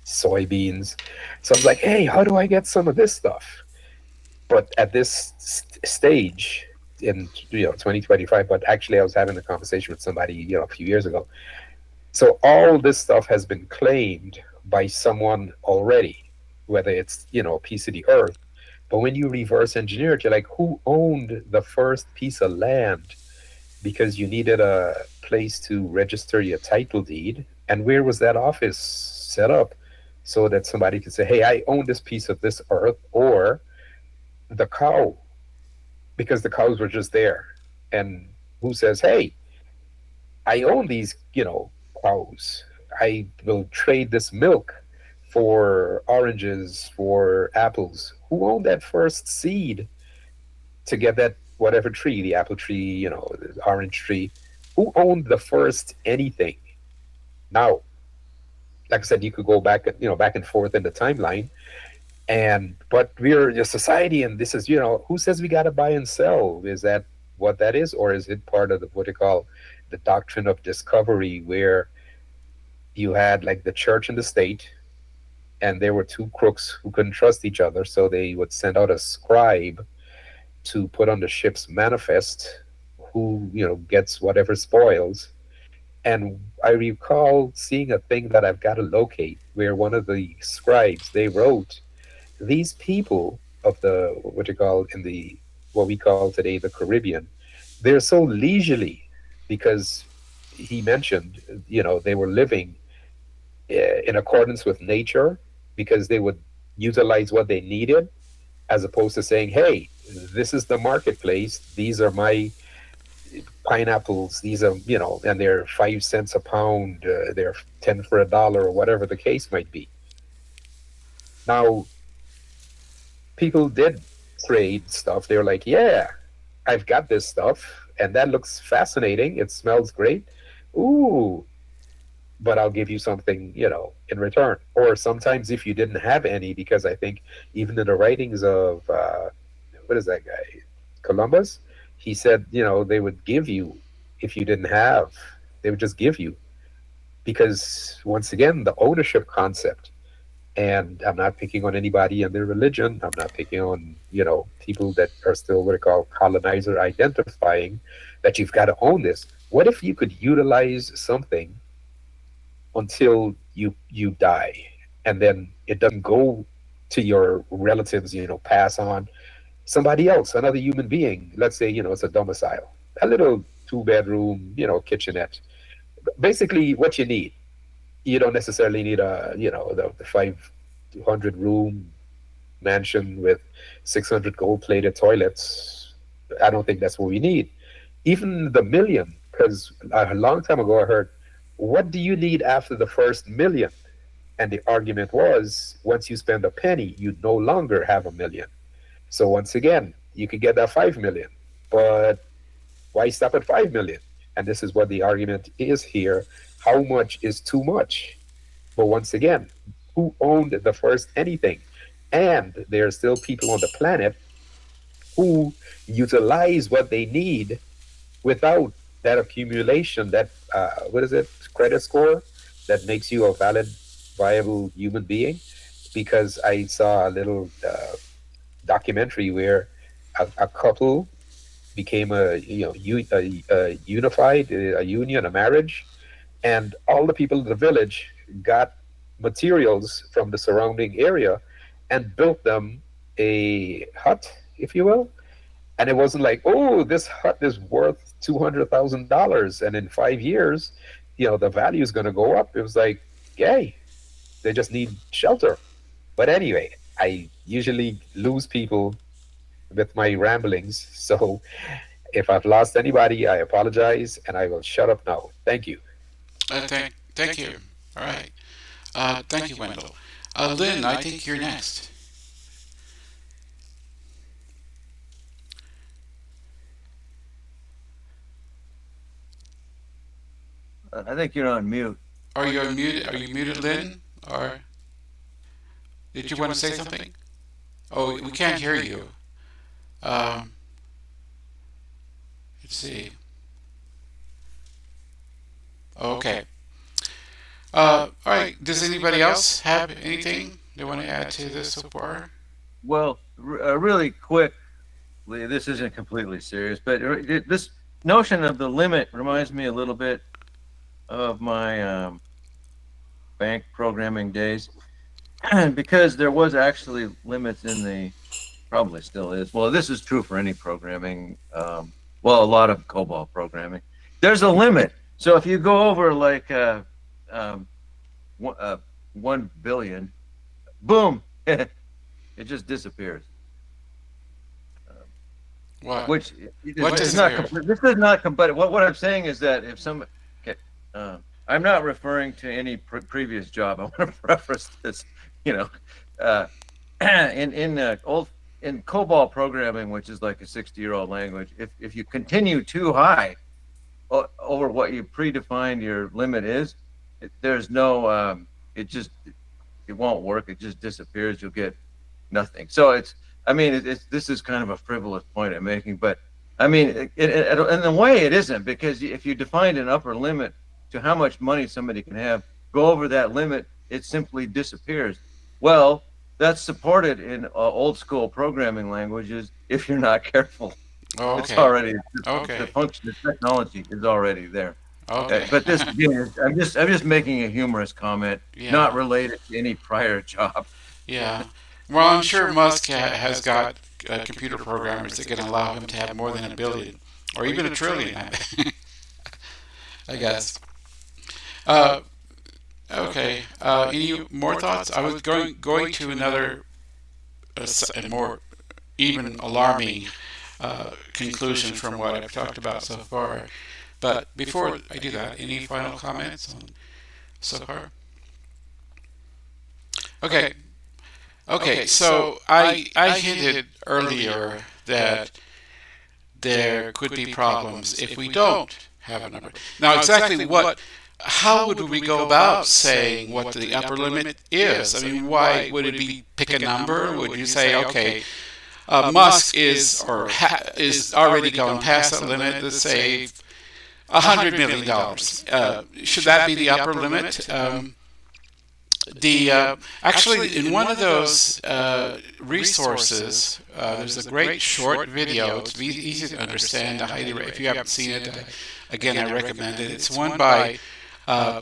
soybeans. So I was like, hey, how do I get some of this stuff? But at this stage in 2025, but actually I was having a conversation with somebody a few years ago. So all this stuff has been claimed by someone already, whether it's a piece of the earth. But when you reverse engineer it, you're like, who owned the first piece of land? Because you needed a place to register your title deed. And where was that office set up so that somebody could say, hey, I own this piece of this earth, or the cow, because the cows were just there. And who says, hey, I own these, cows. I will trade this milk for oranges, for apples. Who owned that first seed to get that whatever tree, the apple tree, the orange tree? Who owned the first anything? Now, like I said, you could go back, back and forth in the timeline, and but we're a society, and this is, who says we got to buy and sell? Is that what that is, or is it part of what they call the doctrine of discovery, where you had like the church and the state, and there were two crooks who couldn't trust each other, so they would send out a scribe to put on the ship's manifest who gets whatever spoils. And I recall seeing a thing that I've got to locate where one of the scribes, they wrote, these people of the what you call in the what we call today the Caribbean, they're so leisurely because he mentioned, they were living in accordance with nature, because they would utilize what they needed, as opposed to saying, hey, this is the marketplace, these are my pineapples, these are, and they're 5 cents a pound, they're 10 for $1, or whatever the case might be. Now, people did trade stuff. They were like, yeah, I've got this stuff and that looks fascinating, it smells great, ooh, but I'll give you something, in return. Or sometimes if you didn't have any, because I think even in the writings of what is that guy, Columbus, he said, they would give you if you didn't have, they would just give you, because once again, the ownership concept. And I'm not picking on anybody and their religion. I'm not picking on, people that are still what I call colonizer identifying that you've got to own this. What if you could utilize something until you die, and then it doesn't go to your relatives, pass on somebody else, another human being. Let's say, it's a domicile, a little 2 bedroom, kitchenette. Basically what you need. You don't necessarily need the 500 room mansion with 600 gold plated toilets. I don't think that's what we need. Even the million, because a long time ago I heard, what do you need after the first million? And the argument was, once you spend a penny, you no longer have a million. So once again, you could get that 5 million, but why stop at 5 million? And this is what the argument is here. How much is too much? But once again, who owned the first anything? And there are still people on the planet who utilize what they need without that accumulation, that what is it, credit score that makes you a valid, viable human being. Because I saw a little documentary where a couple became a unified, a union, a marriage, and all the people in the village got materials from the surrounding area and built them a hut, if you will. And it wasn't like, oh, this hut is worth $200,000, and in 5 years, the value is going to go up. It was like, yay, they just need shelter. But anyway, I usually lose people with my ramblings. So if I've lost anybody, I apologize, and I will shut up now. Thank you. Thank you. All right. Thank you, Wendell. Lynn, I think you're next. I think you're on mute. Are you unmuted? Are you muted, Lynn? Or did you want to say something? Oh, we can't hear you. Um, let's see. Okay. All right. Does anybody else have anything they want to add to this so far? Well, really quick, this isn't completely serious, but this notion of the limit reminds me a little bit of my bank programming days, because there was actually limits in the, probably still is. Well, this is true for any programming. Well, a lot of COBOL programming. There's a limit. So if you go over like 1 billion, boom, it just disappears. What? Which What is not disappears? this is not but what I'm saying is that if some, okay, I'm not referring to any previous job. I want to preface this, you know, uh, in COBOL programming, which is like a 60-year-old language, if you continue too high over what you predefined your limit is, there's no it won't work. It just disappears. You'll get nothing. So I mean, this is kind of a frivolous point I'm making, but I mean, in a way it isn't, because if you defined an upper limit to how much money somebody can have, go over that limit, it simply disappears. Well, that's supported in old school programming languages if you're not careful. Oh, It's okay. already, the Okay. function, the technology is already there. Okay. But this, again, I'm just making a humorous comment, not Yeah. related to any prior job. Yeah. Well, I'm sure Musk has got computer programmers that can allow him to have more than a billion or even a trillion, I guess. Uh, okay. Any more thoughts? I was going to another and more even alarming conclusion from what I've talked about so far. But before I do that, any final comments on so far? Okay. Okay. So I hinted earlier that there could be problems if we don't have a number. Now, exactly what, how would we go about saying what the upper limit is? I mean, why would it be pick a number? Would you say, okay, Musk is already gone past that limit, let's say $100 million. Should that be the upper limit? Actually, in one of those resources, there's a great short video. It's easy to understand. If you haven't seen it, again, I recommend it. It's one by a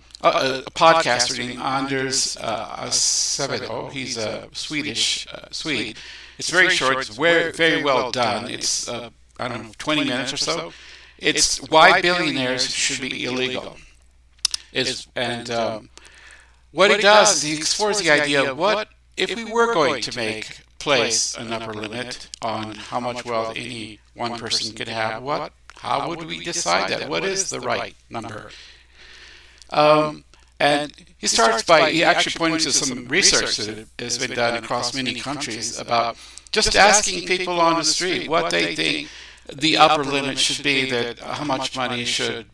podcaster named Anders Acevedo. He's a Swedish Swede. It's very short. It's very well done. It's I don't know, 20 minutes or so. It's why billionaires should be illegal. What he does is he explores the idea of what if we were going to place an upper limit on how much wealth any one person could have. How would we decide that? What is the right number? And he actually points to some research that has been done across many countries about just asking people on the street what they think the upper limit should be, that how much money should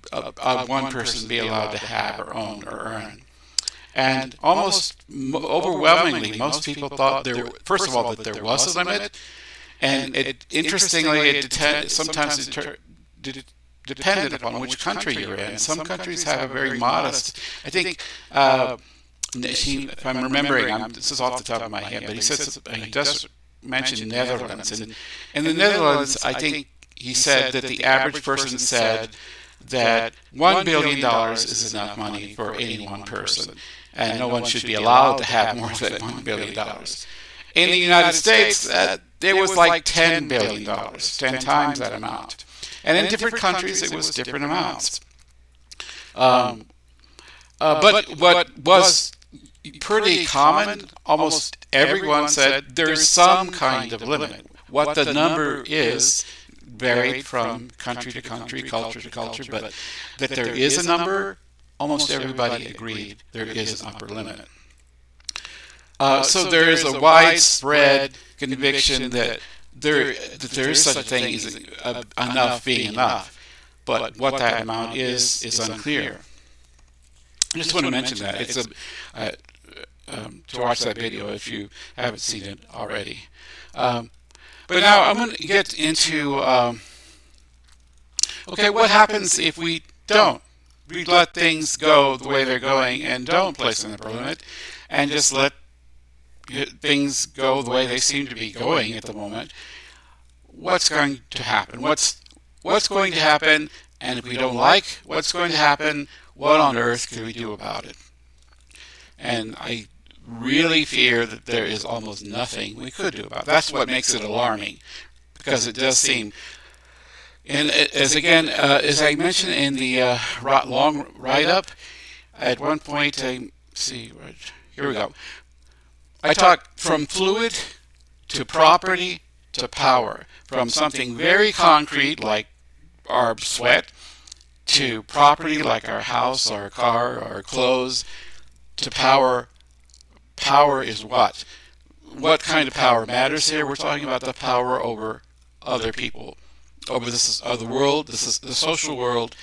one person be allowed to have or own or earn. And almost overwhelmingly, most people thought first of all, that there was a limit, and interestingly, sometimes depended upon which country you're in. Some countries have a very modest. I think, if I'm remembering, this is off the top of my head, but he does mention Netherlands, and in the Netherlands, I think he said that the average person said that $1 billion is enough money for any one person, and no one should be allowed to have more than $1 billion. In the United States, there was like $10 billion, 10 times that amount. And in different countries, it was different amounts. But what was pretty common, almost everyone said there's some kind of limit. what the number is varied from country to country, culture to culture, but that there is a number, almost everybody agreed there is an upper limit. So there is a widespread conviction that there is such a thing as enough being enough, but what that amount is unclear. I just want to mention that. It's to watch that video if you haven't seen it already. But now I'm going to get into, okay, what happens if we don't? We let things go the way they're going and don't place an upper limit and just let things go the way they seem to be going at the moment. What's going to happen? What's going to happen? And if we don't like what's going to happen, what on earth can we do about it? And I really fear that there is almost nothing we could do about it. That's what makes it alarming, because it does seem, and as I mentioned in the long write-up, at one point, here we go. I talked from fluid to property to power, from something very concrete like our sweat to property like our house, our car, our clothes, to power. Power is what? What kind of power matters here? We're talking about the power over other people, over the world. This is the social world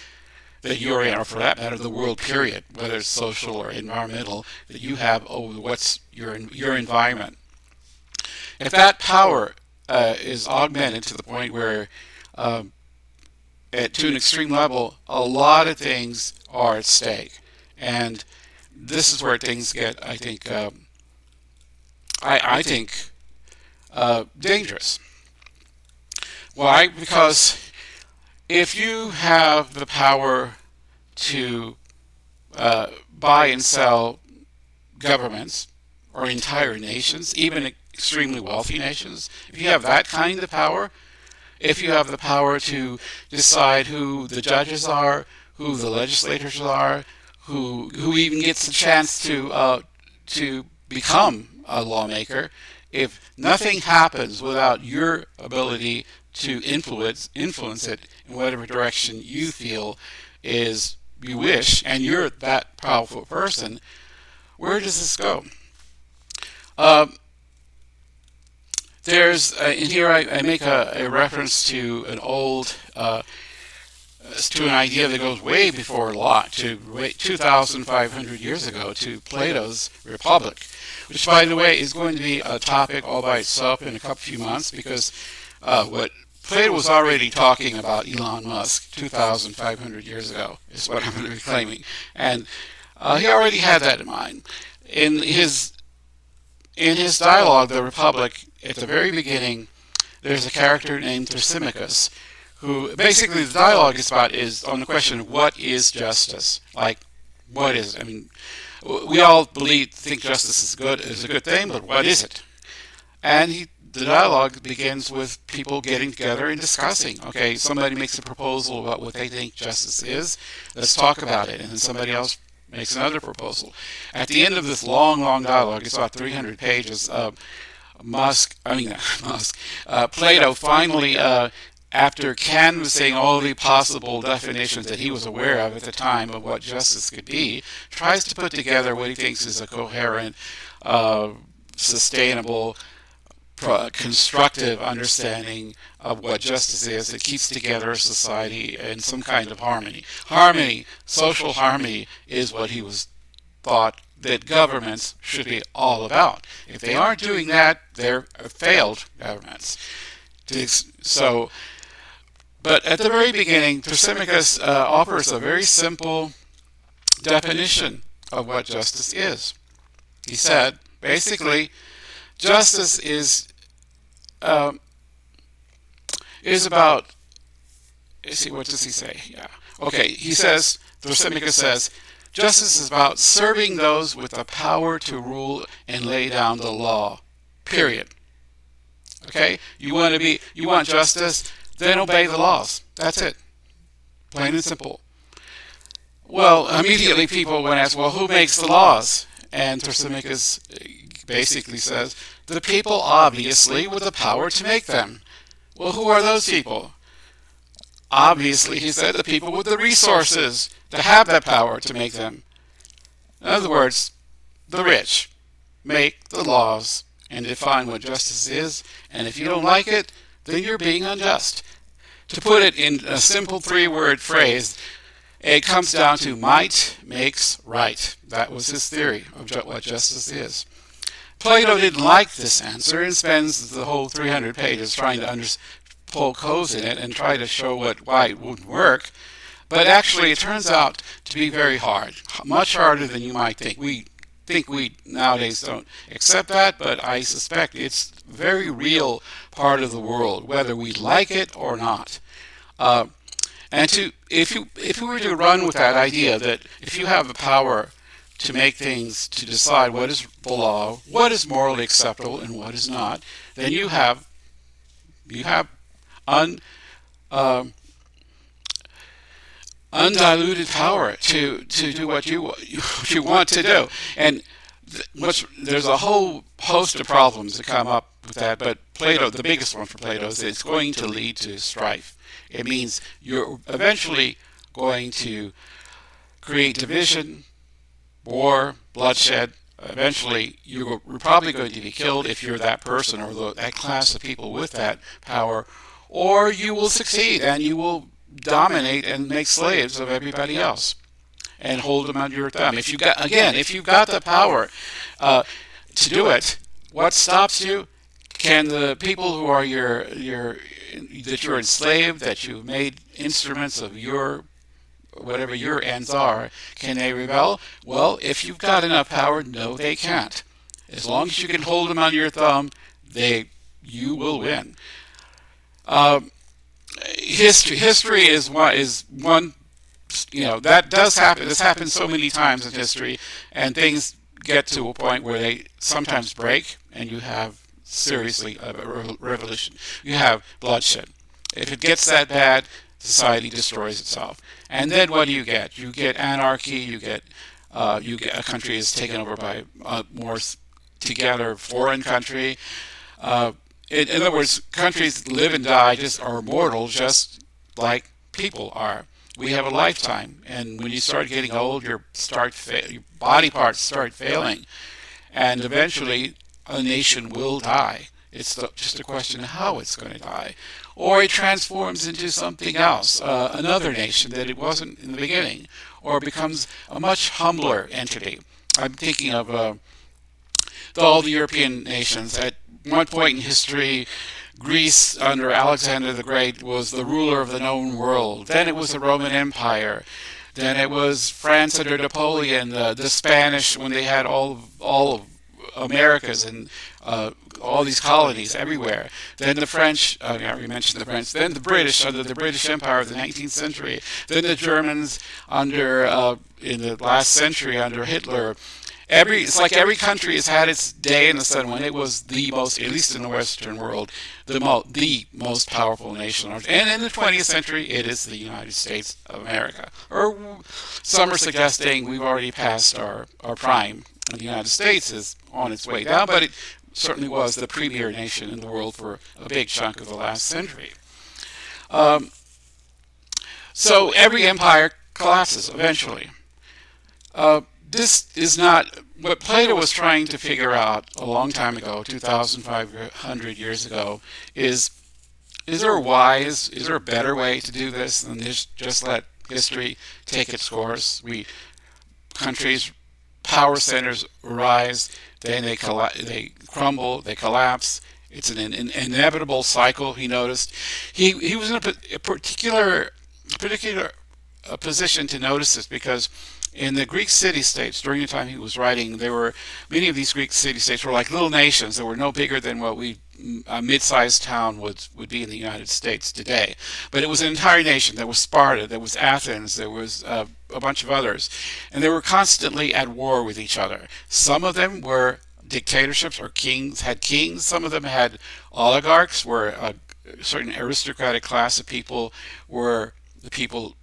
that you're in, or for that matter, the world period, whether it's social or environmental, that you have over what's your environment. If that power is augmented to the point where, to an extreme level, a lot of things are at stake, and this is where things get, I think, dangerous. Why? Because if you have the power to buy and sell governments or entire nations, even extremely wealthy nations, if you have that kind of power, if you have the power to decide who the judges are, who the legislators are, who even gets the chance to become a lawmaker, if nothing happens without your ability to influence it in whatever direction you feel is you wish, and you're that powerful person, where does this go? In here I make a reference to an old to an idea that goes way before Locke, to 2,500 years ago, to Plato's Republic, which, by the way, is going to be a topic all by itself in a few months, because what Plato was already talking about Elon Musk 2,500 years ago is what I'm going to be claiming, and he already had that in mind. In his dialogue, The Republic, at the very beginning, there's a character named Thrasymachus, who basically the dialogue is on the question of what is justice. Like, what is it? I mean, we all think justice is a good thing, but what is it? And the dialogue begins with people getting together and discussing. Okay, somebody makes a proposal about what they think justice is. Let's talk about it. And then somebody else makes another proposal. At the end of this long dialogue, it's about 300 pages. Plato finally, after canvassing all the possible definitions that he was aware of at the time of what justice could be, tries to put together what he thinks is a coherent, sustainable, constructive understanding of what justice is that keeps together a society in some kind of harmony. Social harmony is what he was thought that governments should be all about. If they aren't doing that, they're failed governments. But at the very beginning, Thrasymachus offers a very simple definition of what justice is. He said, basically, justice is about. See, what does he say? Yeah. Okay. He says, Thrasymachus says, justice is about serving those with the power to rule and lay down the law. Period. Okay. You want justice? Then obey the laws. That's it. Plain and simple. Well, immediately people would ask, well, who makes the laws? And Thrasymachus basically says, The people, obviously, with the power to make them. Well, who are those people? Obviously, he said, the people with the resources to have that power to make them. In other words, the rich make the laws and define what justice is, and if you don't like it, then you're being unjust. To put it in a simple three-word phrase, it comes down to might makes right. That was his theory of what justice is. Plato didn't like this answer and spends the whole 300 pages trying to poke holes in it and try to show why it wouldn't work. But actually, it turns out to be very hard, much harder than you might think. We nowadays don't accept that, but I suspect it's a very real part of the world, whether we like it or not. If you were to run with that idea that if you have the power to make things, to decide what is the law, what is morally acceptable and what is not, then you have undiluted power to do what you want to do. And there's a whole host of problems that come up with that, but Plato, the biggest one for Plato, is that it's going to lead to strife. It means you're eventually going to create division, war, bloodshed. Eventually, you're probably going to be killed if you're that person or that class of people with that power, or you will succeed and you will dominate and make slaves of everybody else and hold them under your thumb. If you've got the power to do it, what stops you? Can the people who are that you're enslaved, that you've made instruments of whatever your ends are, can they rebel? Well, if you've got enough power, no, they can't. As long as you can hold them under your thumb, you will win. History is one. That does happen. This happens so many times in history, and things get to a point where they sometimes break, and you have seriously a revolution. You have bloodshed. If it gets that bad, society destroys itself. And then what do you get? You get anarchy. You get a country is taken over by a more together foreign country. In other words, countries live and die, are mortal, just like people are. We have a lifetime, and when you start getting old, your body parts start failing, and eventually a nation will die. It's just a question of how it's going to die. Or it transforms into something else, another nation that it wasn't in the beginning, or becomes a much humbler entity. I'm thinking of all the European nations. At one point in history, Greece under Alexander the Great was the ruler of the known world. Then it was the Roman Empire. Then it was France under Napoleon, the Spanish when they had all of Americas and all these colonies everywhere. Then the French, I already mentioned the French. Then the British under the British Empire of the 19th century. Then the Germans in the last century under Hitler. It's like every country has had its day in the sun when it was the most, at least in the Western world, the most powerful nation. And in the 20th century, it is the United States of America. Or some are suggesting we've already passed our prime. And the United States is on its way down, but it certainly was the premier nation in the world for a big chunk of the last century. So every empire collapses eventually. This is not what Plato was trying to figure out a long time ago, 2,500 years ago, is there a wise, is there a better way to do this than just let history take its course? Countries, power centers arise, then they crumble, they collapse. It's an inevitable cycle, he noticed. He was in a particular position to notice this because in the Greek city-states, during the time he was writing, many of these Greek city-states were like little nations that were no bigger than what a mid-sized town would be in the United States today. But it was an entire nation. There was Sparta, there was Athens, there was a bunch of others. And they were constantly at war with each other. Some of them were dictatorships or had kings. Some of them had oligarchs, where a certain aristocratic class of people were the people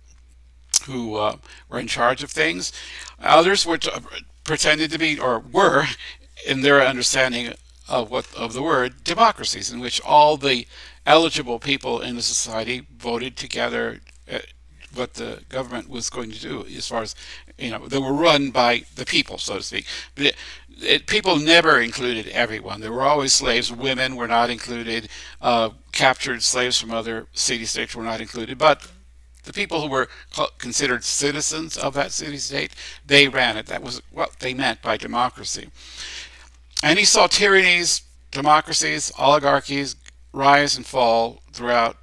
who were in charge of things. Others pretended to be, or were, in their understanding, of the word democracies, in which all the eligible people in the society voted together what the government was going to do, as far as they were run by the people, so to speak. But people never included everyone. There were always slaves. Women were not included. Captured slaves from other city-states were not included. But the people who were considered citizens of that city-state, they ran it. That was what they meant by democracy. And he saw tyrannies, democracies, oligarchies rise and fall throughout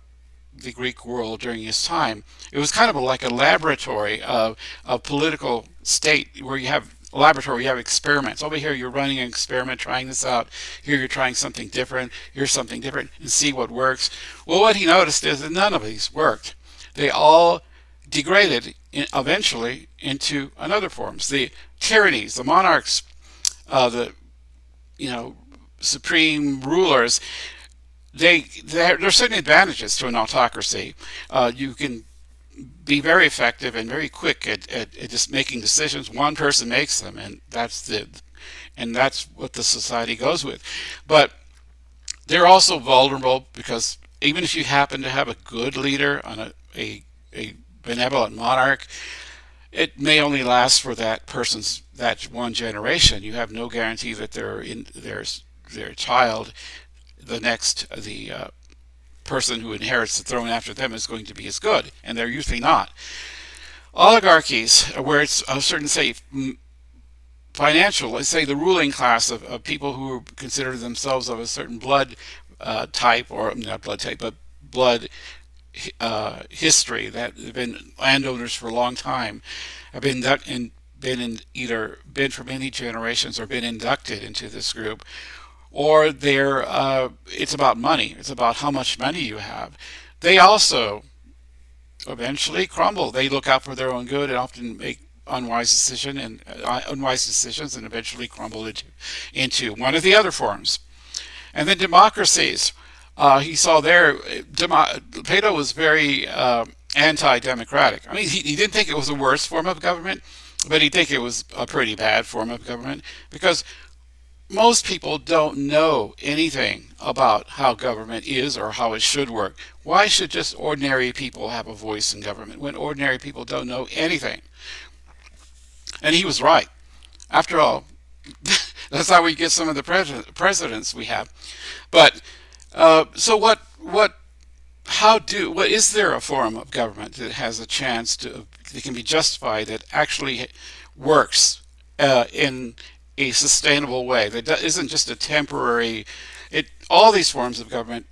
the Greek world during his time. It was kind of like a laboratory of political state, where you have a laboratory, you have experiments. Over here you're running an experiment, trying this out. Here you're trying something different. Here's something different, and see what works. Well, what he noticed is that none of these worked. They all degraded eventually into another forms. The tyrannies, the monarchs, the supreme rulers, there are certain advantages to an autocracy. You can be very effective and very quick at just making decisions. One person makes them, and that's what the society goes with. But they're also vulnerable, because even if you happen to have a good leader on a benevolent monarch, it may only last for that one generation. You have no guarantee that their child, the person who inherits the throne after them, is going to be as good, and they're usually not. Oligarchies, where it's a certain, say, financial, let's say the ruling class of people who consider themselves of a certain blood type, or not blood type, but blood history, that have been landowners for a long time, have either been for many generations or been inducted into this group, or it's about money. It's about how much money you have. They also eventually crumble. They look out for their own good and often make unwise decisions, and eventually crumble into one of the other forms. And then democracies. He saw there, Plato was very anti-democratic. I mean, he didn't think it was the worst form of government, but he think it was a pretty bad form of government, because most people don't know anything about how government is or how it should work. Why should just ordinary people have a voice in government when ordinary people don't know anything? And he was right. After all, that's how we get some of the presidents we have. But so what is there a form of government that has a chance that can be justified, that actually works in a sustainable way, that isn't just a temporary? All these forms of government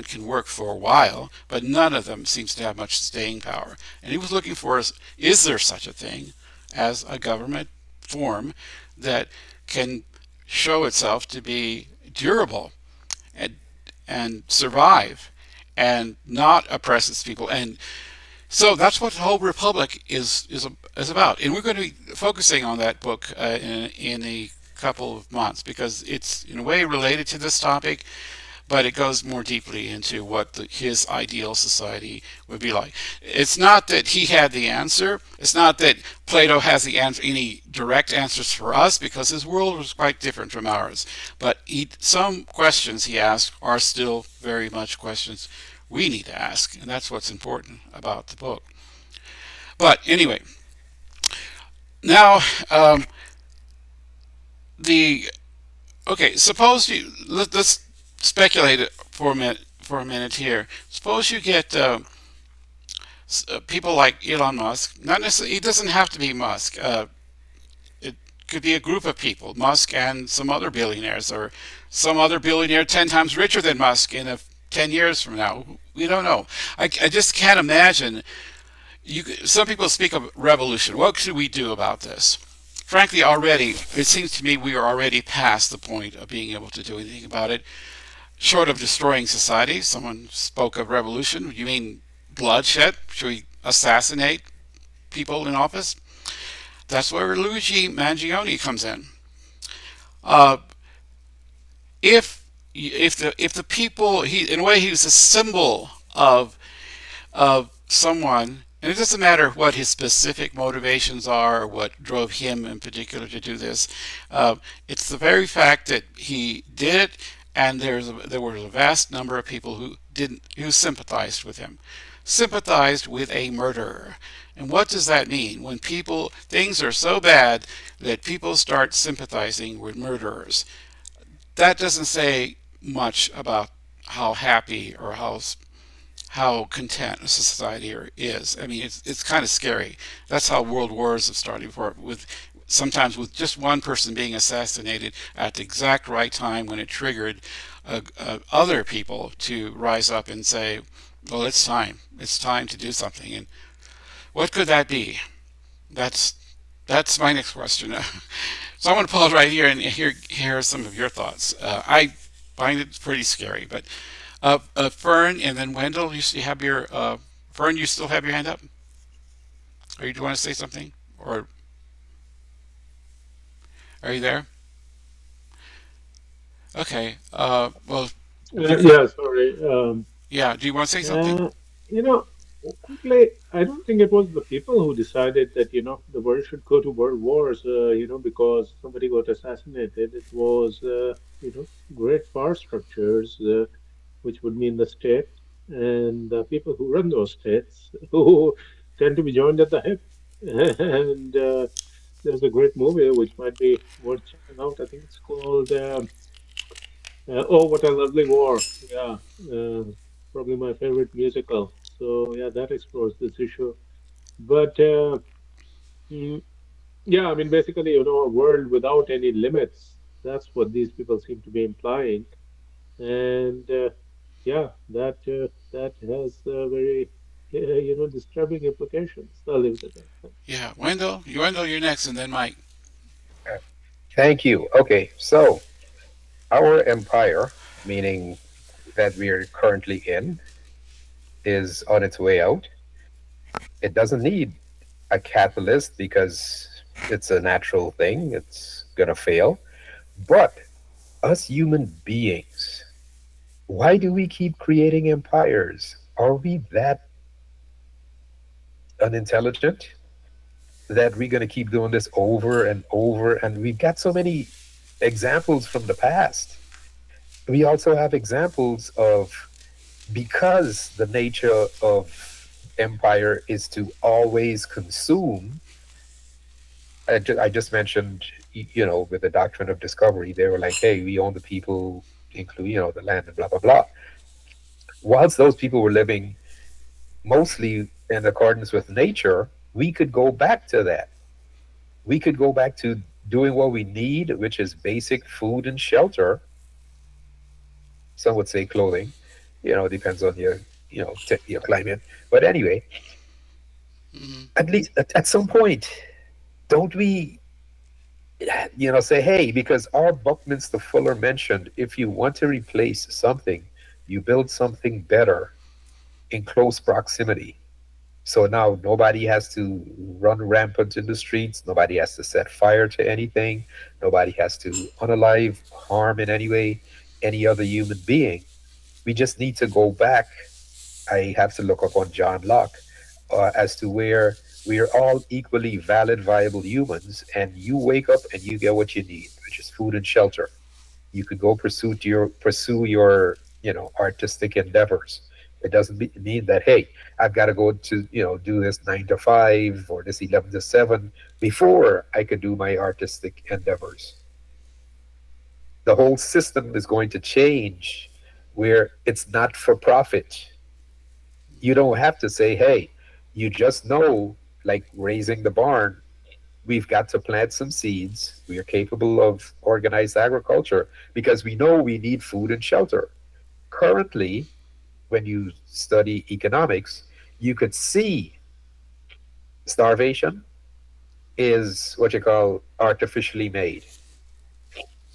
can work for a while, but none of them seems to have much staying power. And he was looking for, is there such a thing as a government form that can show itself to be durable and survive and not oppress its people? And so that's what the whole Republic is about. And we're going to be focusing on that book in a couple of months, because it's in a way related to this topic, but it goes more deeply into what his ideal society would be like. It's not that he had the answer. It's not that Plato has any direct answers for us, because his world was quite different from ours. But some questions he asked are still very much questions we need to ask, and that's what's important about the book. But anyway, now suppose let's speculate for a minute here. Suppose you get people like Elon Musk. Not necessarily, it doesn't have to be Musk. It could be a group of people, Musk and some other billionaires, or some other billionaire 10 times richer than Musk in 10 years from now. We don't know. I just can't imagine. Some people speak of revolution. What should we do about this? Frankly, already, it seems to me we are already past the point of being able to do anything about it, short of destroying society. Someone spoke of revolution. You mean bloodshed? Should we assassinate people in office? That's where Luigi Mangione comes in. If the people, in a way, he was a symbol of someone And it doesn't matter what his specific motivations are or what drove him in particular to do this. Uh, it's the very fact that he did it, and there was a vast number of people who sympathized with him, sympathized with a murderer. And what does that mean? When things are so bad that people start sympathizing with murderers, that doesn't say much about how happy or how content a society is. I mean, it's kind of scary. That's how world wars have started before, with sometimes with just one person being assassinated at the exact right time when it triggered other people to rise up and say, "Well, it's time. It's time to do something." And what could that be? That's that's my next question. So I want to pause right here and hear some of your thoughts. I find it pretty scary, but Fern and then Wendell, you have your Fern. You still have your hand up, or you want to say something, or are you there? Okay. Well, you could. Yeah, sorry. Yeah. Do you want to say something? Uh, you know, frankly, I don't think it was the people who decided that, the world should go to world wars, because somebody got assassinated. It was, great power structures, which would mean the state, and the people who run those states who tend to be joined at the hip. And there's a great movie which might be worth checking out. I think it's called Oh, What a Lovely War. Yeah, uh, probably my favorite musical. So yeah, that explores this issue. But mm, yeah, I mean, basically, a world without any limits. That's what these people seem to be implying. And yeah, that has very disturbing implications. I'll leave it at that. Thanks. Yeah. Wendell, you're next, and then Mike. Thank you. Okay, so our empire, meaning that we are currently in, is on its way out. It doesn't need a catalyst because it's a natural thing. It's gonna fail. But us human beings, why do we keep creating empires? Are we that unintelligent that we're gonna keep doing this over and over? And we've got so many examples from the past. We also have examples of, because the nature of empire is to always consume. I just mentioned, with the doctrine of discovery, they were like, hey, we own the people, include, the land and blah, blah, blah. Whilst those people were living mostly in accordance with nature, we could go back to that. We could go back to doing what we need, which is basic food and shelter. Some would say clothing, depends on your climate. But anyway, Hmm. at least at some point, don't we say, hey, because our Buckminster Fuller mentioned, if you want to replace something, you build something better in close proximity. So now nobody has to run rampant in the streets. Nobody has to set fire to anything. Nobody has to unalive, harm in any way any other human being. We just need to go back. I have to look up on John Locke as to where we are all equally valid, viable humans, and you wake up and you get what you need, which is food and shelter. You could go pursue your artistic endeavors. It doesn't mean that, hey, I've got to go to do this 9 to 5 or this 11 to 7 before I could do my artistic endeavors. The whole system is going to change where it's not for profit. You don't have to say, hey, you just know, like raising the barn, we've got to plant some seeds. We are capable of organized agriculture because we know we need food and shelter. Currently, when you study economics, you could see starvation is what you call artificially made.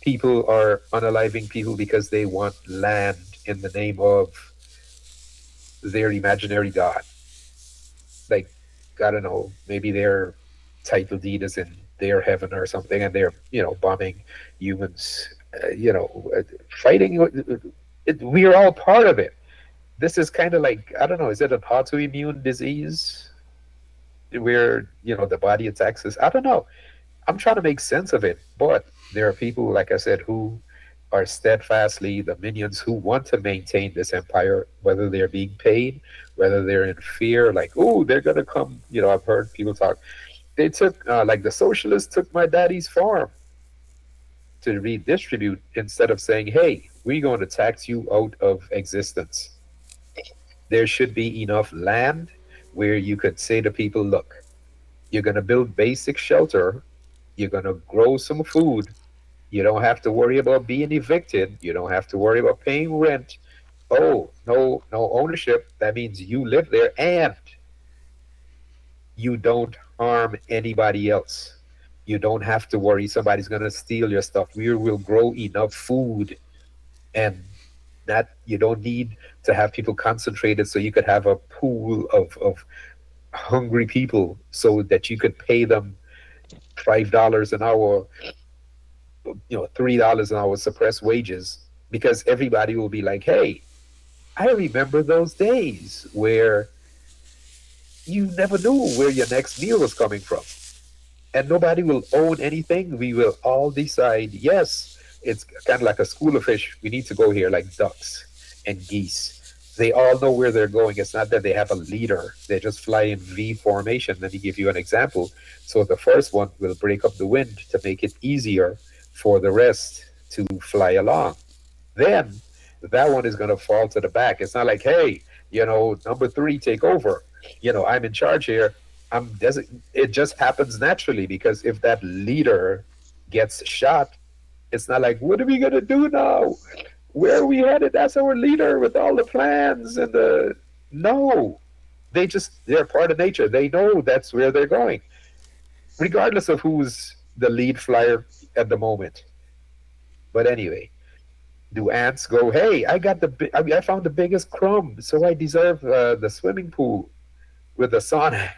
People are unaliving people because they want land in the name of their imaginary god. Like, I don't know, maybe their title deed is in their heaven or something, and they're bombing humans, fighting. We are all part of it. This is kind of like, I don't know, is it an autoimmune disease? where the body attacks us. I don't know. I'm trying to make sense of it, but there are people, like I said, who are steadfastly the minions who want to maintain this empire, whether they're being paid, whether they're in fear, like, oh, they're gonna come. I've heard people talk. They took, like the socialists took my daddy's farm to redistribute instead of saying, hey, we're going to tax you out of existence. There should be enough land where you could say to people, look, you're going to build basic shelter, you're going to grow some food, you don't have to worry about being evicted, you don't have to worry about paying rent. Oh, no, no ownership. That means you live there and you don't harm anybody else. You don't have to worry somebody's going to steal your stuff. We will grow enough food, and that you don't need to have people concentrated, so you could have a pool of hungry people so that you could pay them $5 an hour, $3 an hour, suppress wages, because everybody will be like, hey, I remember those days where you never knew where your next meal was coming from, and nobody will own anything. We will all decide, yes, it's kind of like a school of fish. We need to go here, like ducks and geese. They all know where they're going. It's not that they have a leader. They just fly in V formation. Let me give you an example. So the first one will break up the wind to make it easier for the rest to fly along. Then that one is going to fall to the back. It's not like, hey, number three, take over. I'm in charge here. It just happens naturally, because if that leader gets shot, it's not like, what are we gonna do now? Where are we headed? That's our leader with all the plans and the no. They're part of nature. They know that's where they're going, regardless of who's the lead flyer at the moment. But anyway, do ants go, hey, I found the biggest crumb, so I deserve the swimming pool with the sauna?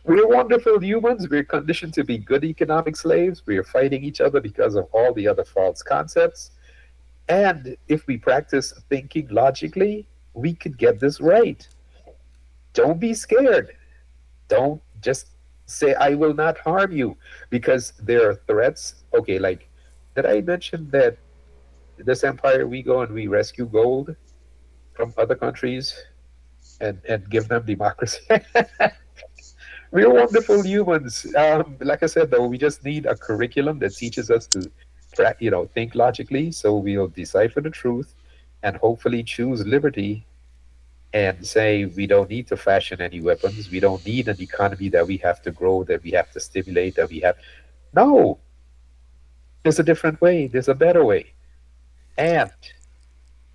We're wonderful humans. We're conditioned to be good economic slaves. We're fighting each other because of all the other false concepts. And if we practice thinking logically, we could get this right. Don't be scared. Don't just say, I will not harm you, because there are threats. Okay, like, did I mention that this empire we go and we rescue gold from other countries and give them democracy? We're wonderful humans. Like I said, though, we just need a curriculum that teaches us to, think logically, so we'll decipher the truth and hopefully choose liberty and say we don't need to fashion any weapons. We don't need an economy that we have to grow, that we have to stimulate, that we have. No, there's a different way. There's a better way. And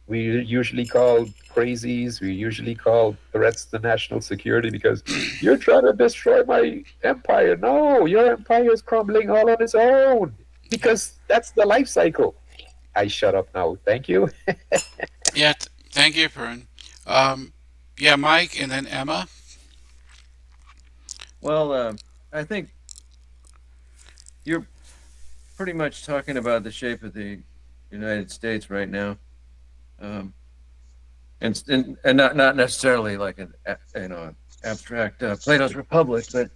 we usually call crazies, we usually call threats to national security because you're trying to destroy my empire. No, your empire is crumbling all on its own, because that's the life cycle. I shut up now. Thank you. Yeah, thank you, Pern. Yeah, Mike, and then Emma. Well, I think you're pretty much talking about the shape of the United States right now, um, and not necessarily like an abstract Plato's Republic, but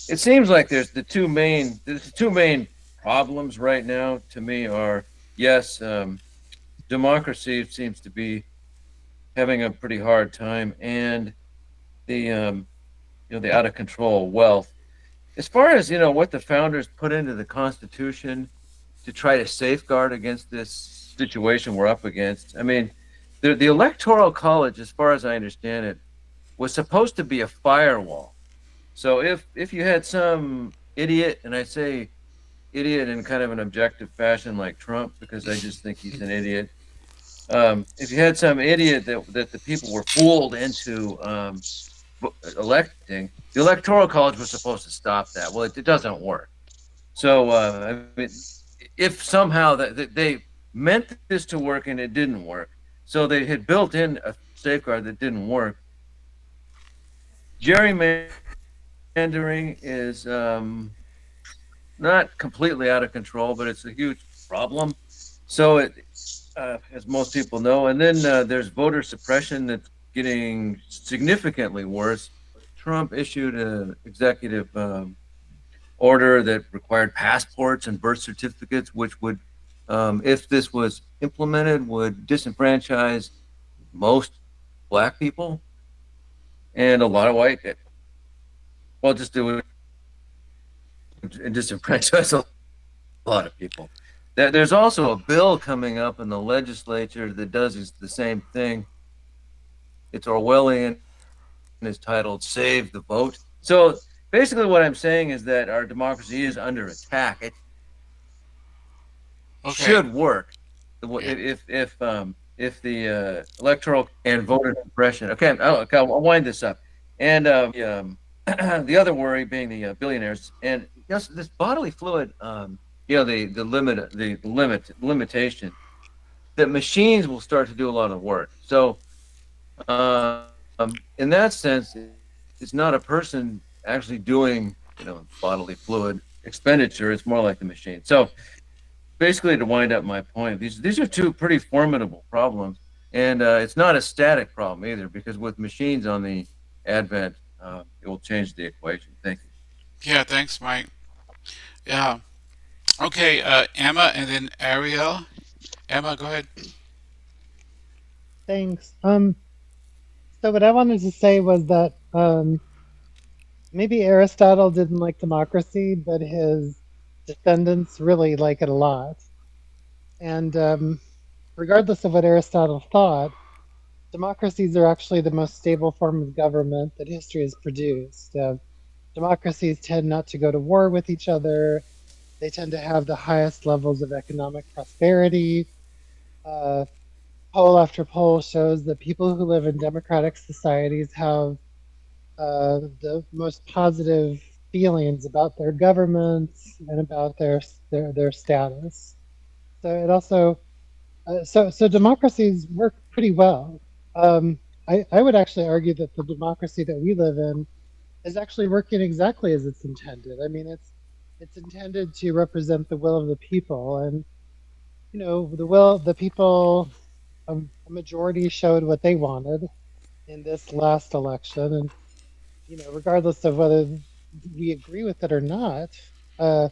it seems like there's the two main problems right now to me are, yes, democracy seems to be having a pretty hard time, and the out of control wealth. As far as what the founders put into the Constitution to try to safeguard against this situation we're up against. I mean, the Electoral College, as far as I understand it, was supposed to be a firewall. So if you had some idiot, and I say idiot in kind of an objective fashion, like Trump, because I just think he's an idiot. If you had some idiot that the people were fooled into electing, the Electoral College was supposed to stop that. Well, it doesn't work. So I mean, if somehow that they meant this to work and it didn't work, so they had built in a safeguard that didn't work. Gerrymandering is not completely out of control, but it's a huge problem. So as most people know, and then there's voter suppression that's getting significantly worse. Trump issued an executive order that required passports and birth certificates, which would, if this was implemented, would disenfranchise most black people and a lot of white. Well, just it would disenfranchise a lot of people. There's also a bill coming up in the legislature that does the same thing. It's Orwellian. Is titled "Save the Vote." So basically, what I'm saying is that our democracy is under attack. It Okay. should work Yeah. if the electoral and voter suppression. Okay, I'll wind this up. And the other worry being the billionaires and yes, this bodily fluid. The limitation that machines will start to do a lot of work. So in that sense, it's not a person actually doing bodily fluid expenditure. It's more like the machine. So basically, to wind up my point, these are two pretty formidable problems, and it's not a static problem either because with machines on the advent, it will change the equation. Thank you. Yeah, thanks, Mike. Yeah. Okay, Emma and then Ariel. Emma, go ahead. Thanks. So what I wanted to say was that maybe Aristotle didn't like democracy, but his descendants really like it a lot. And regardless of what Aristotle thought, democracies are actually the most stable form of government that history has produced. Democracies tend not to go to war with each other. They tend to have the highest levels of economic prosperity. Uh, Poll after poll shows that people who live in democratic societies have the most positive feelings about their governments and about their status. So it also so democracies work pretty well. I would actually argue that the democracy that we live in is actually working exactly as it's intended. I mean, it's intended to represent the will of the people, and the people. A majority showed what they wanted in this last election, and regardless of whether we agree with it or not, uh,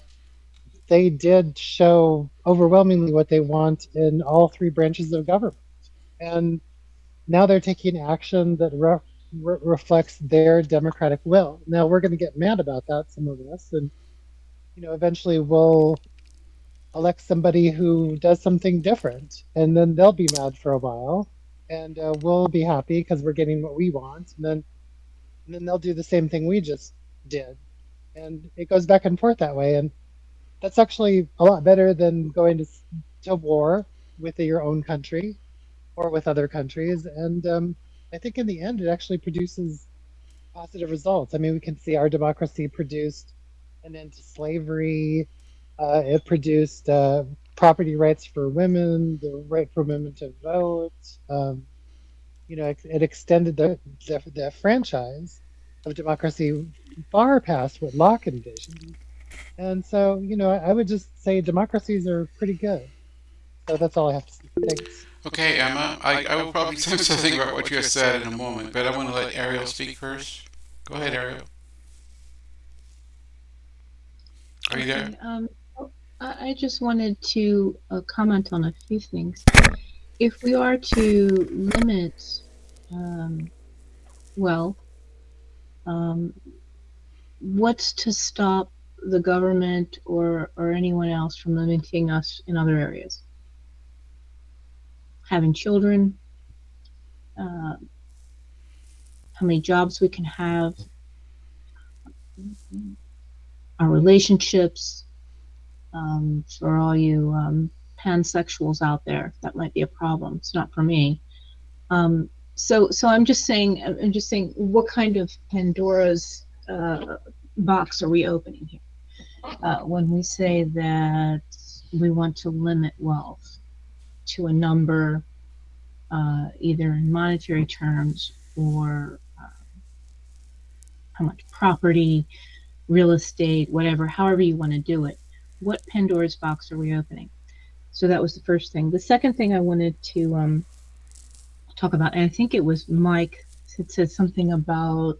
they did show overwhelmingly what they want in all three branches of government. And now they're taking action that reflects their democratic will. Now we're going to get mad about that, some of us, and eventually we'll elect somebody who does something different, and then they'll be mad for a while, and we'll be happy because we're getting what we want, and then they'll do the same thing we just did, and it goes back and forth that way, and that's actually a lot better than going to war with your own country or with other countries, and I think in the end it actually produces positive results. I mean, we can see our democracy produced an end to slavery. It produced property rights for women, the right for women to vote. Um, it extended the franchise of democracy far past what Locke envisioned. And so, I would just say democracies are pretty good. So that's all I have to say. Thanks. Okay, Emma. I will probably say something about what you have said in a moment, but I want to let Ariel speak first. Go ahead, Ariel. Are you there? Okay. I just wanted to comment on a few things. If we are to limit wealth, um, what's to stop the government or anyone else from limiting us in other areas? Having children, uh, how many jobs we can have, our relationships. For all you pansexuals out there, that might be a problem. It's not for me. So I'm just saying, what kind of Pandora's box are we opening here when we say that we want to limit wealth to a number, either in monetary terms or how much property, real estate, whatever, however you want to do it. What Pandora's box are we opening? So that was the first thing. The second thing I wanted to talk about, and I think it was Mike that said something about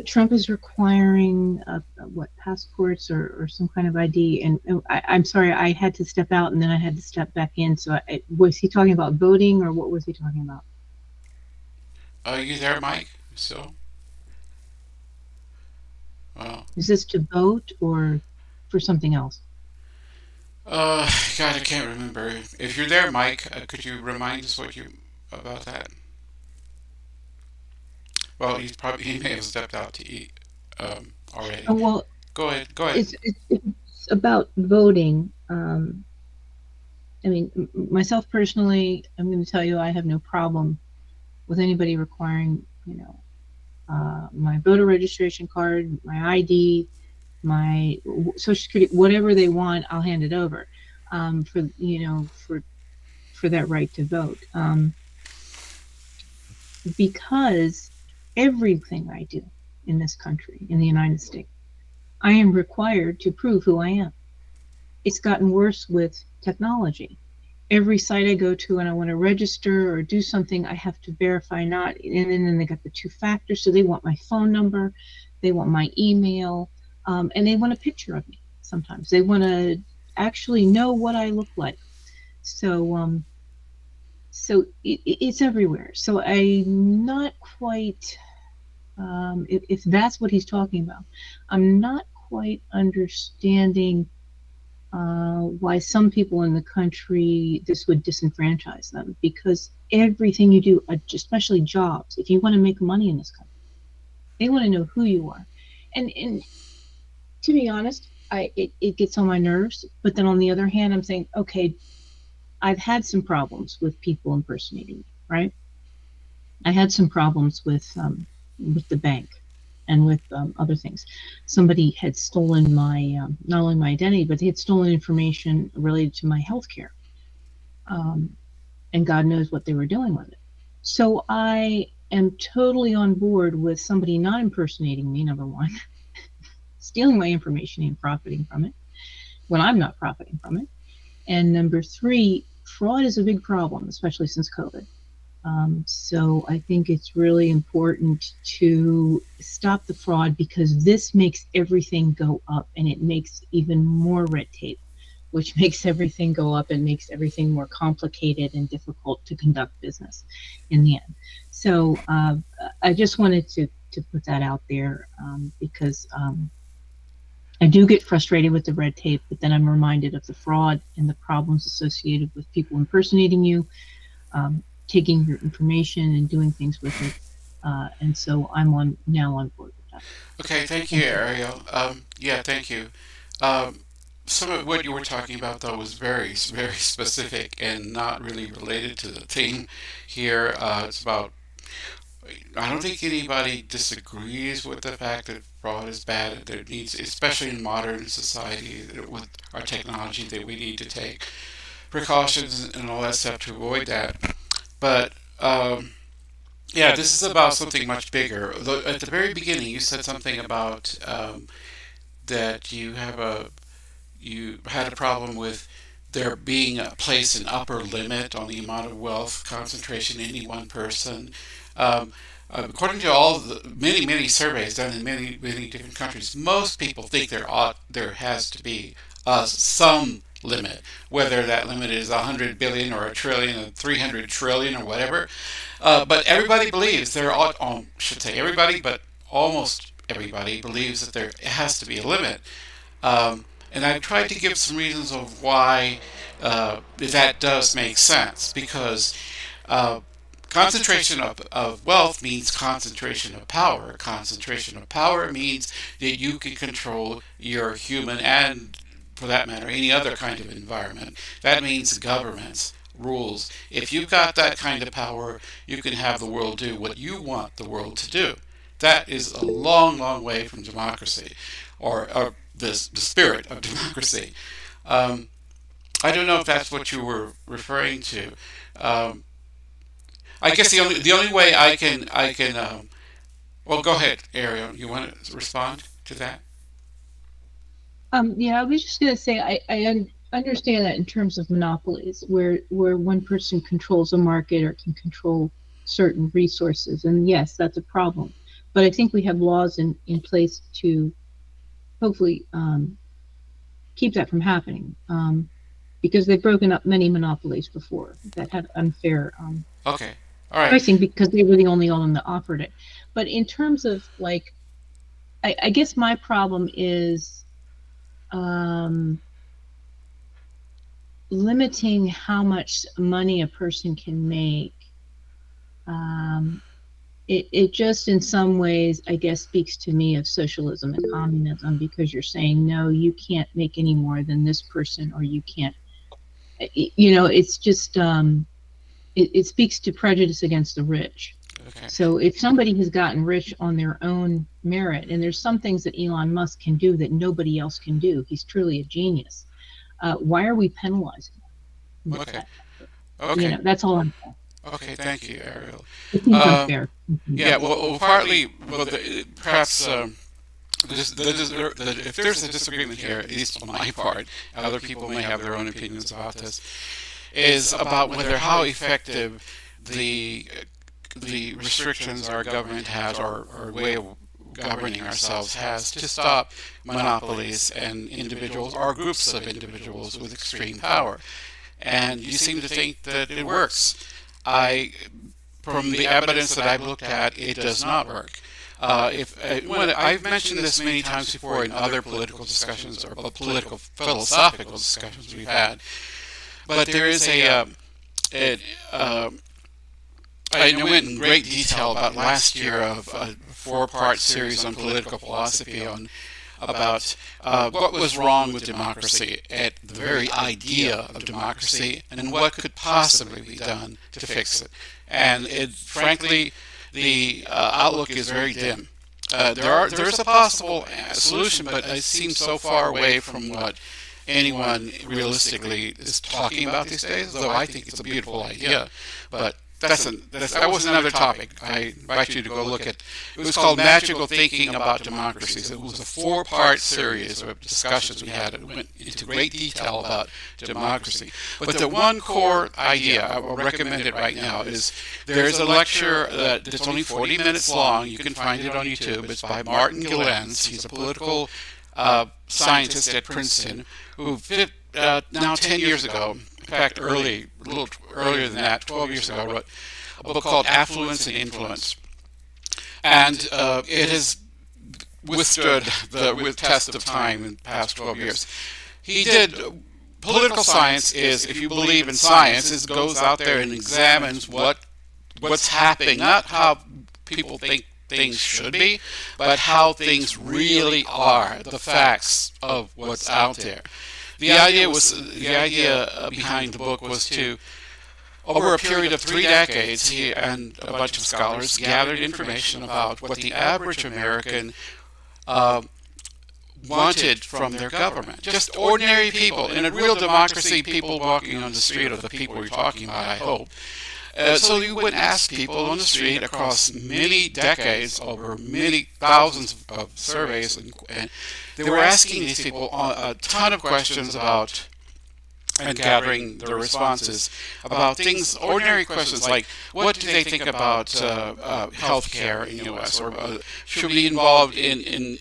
Trump is requiring what passports or some kind of ID. And I'm sorry, I had to step out and then I had to step back in. So was he talking about voting or what was he talking about? Are you there, Mike? So, well, Is this to vote or for something else? uh, God, I can't remember. If you're there, Mike, could you remind us what you about that? Well, he may have stepped out to eat already. Oh, well, Go ahead. Go ahead. it's about voting. I mean, myself personally, I'm going to tell you, I have no problem with anybody requiring, my voter registration card, my ID, my social security, whatever they want, I'll hand it over, for that right to vote. Because everything I do in this country, in the United States, I am required to prove who I am. It's gotten worse with technology. Every site I go to and I want to register or do something, I have to verify not, and then they got the two factors. So they want my phone number, they want my email, and they want a picture of me. Sometimes they want to actually know what I look like. So it's everywhere. So I'm not quite, if that's what he's talking about, I'm not quite understanding why some people in the country this would disenfranchise them, because everything you do, especially jobs, if you want to make money in this country, they want to know who you are. And to be honest, it gets on my nerves. But then on the other hand, I'm saying, okay, I've had some problems with people impersonating me, right? I had some problems with the bank and with other things. Somebody had stolen my not only my identity, but they had stolen information related to my healthcare, and God knows what they were doing with it. So I am totally on board with somebody not impersonating me. Number one, stealing my information and profiting from it when I'm not profiting from it. And number three, fraud is a big problem, especially since COVID. So I think it's really important to stop the fraud, because this makes everything go up, and it makes even more red tape, which makes everything go up and makes everything more complicated and difficult to conduct business in the end. So I just wanted to put that out there, because I do get frustrated with the red tape, but then I'm reminded of the fraud and the problems associated with people impersonating you, taking your information and doing things with it. And so I'm now on board with that. Okay, thank you, Thank you. Ariel. Yeah, thank you. Um, some of what you were talking about, though, was very specific and not really related to the theme here. It's about, I don't think anybody disagrees with the fact that fraud is bad. That it needs, especially in modern society, with our technology, that we need to take precautions and all that stuff to avoid that. But yeah, this is about something much bigger. At the very beginning, you said something about that you had a problem with there being a place an upper limit on the amount of wealth concentration in any one person. Um, According to all the many surveys done in many different countries, most people think there has to be some limit, whether that limit is 100 billion or a trillion or 300 trillion or whatever. But everybody believes there ought, should say everybody, but almost everybody believes that there has to be a limit. And I've tried to give some reasons of why that does make sense, because uh, concentration of wealth means concentration of power. Concentration of power means that you can control your human and, for that matter, any other kind of environment. That means governments, rules. If you've got that kind of power, you can have the world do what you want the world to do. That is a long way from democracy, or the spirit of democracy. Um, I don't know if that's what you were referring to. Um, I guess the only way I can well, go ahead, Ariel. You want to respond to that? Yeah, I was just going to say I understand that in terms of monopolies, where one person controls a market or can control certain resources, and yes, that's a problem. But I think we have laws in place to hopefully keep that from happening, because they've broken up many monopolies before that had unfair Okay. All right. pricing because they were the only one that offered it. But in terms of like, I guess my problem is limiting how much money a person can make. It just in some ways, I guess, speaks to me of socialism and communism, because you're saying, no, you can't make any more than this person, or you can't, it's just, it speaks to prejudice against the rich. Okay. So if somebody has gotten rich on their own merit, and there's some things that Elon Musk can do that nobody else can do, he's truly a genius. Why are we penalizing him? Okay. Okay. That's all I'm saying. Okay. Thank you, Ariel. It seems unfair. Yeah. Well, partly. Well, perhaps. If there's a disagreement here, at least on my part, other people may have their own opinions about this, is about whether how effective the restrictions our government has, or way of governing ourselves has, to stop monopolies and individuals or groups of individuals with extreme power. And you seem to think that it works. From the evidence that I've looked at, it does not work. I've mentioned this many times before in other political discussions or political philosophical discussions we've had, but there is I went in great detail about last year of a 4-part series on political philosophy about what was wrong with democracy, at the very idea of democracy, and what could possibly be done to fix it. And frankly, the outlook is very dim. There's a possible solution, but it seems so far away from what anyone realistically is talking about these days, though I think it's a beautiful idea. But that was another topic. I invite you to go look at. It was called Magical Thinking About Democracies. It was a 4-part series of discussions we had. It went into great detail about democracy. But the one core idea, I will recommend it right now, is there's a lecture that's only 40 minutes long. You can find it on YouTube. It's by Martin Gilens. He's a political scientist at Princeton who now 10 years ago, in fact, a little earlier than that, 12 years ago, wrote a book called Affluence and Influence. And it has withstood the test of time in the past 12 years. Political science is, if you believe in science, it goes out there and examines what's happening, not how people think things should be, but how things really are, the facts of what's out there. The idea behind the book was to, over a period of 3 decades, he and a bunch of scholars gathered information about what the average American wanted from their government. Just ordinary people. In a real democracy, people walking on the street are the people we're talking about, I hope. So you would ask people on the street across many decades, over many thousands of surveys, and they were asking these people a ton of questions about, and gathering their responses about things, ordinary questions like, what do they think about health care in the U.S., or should we be involved in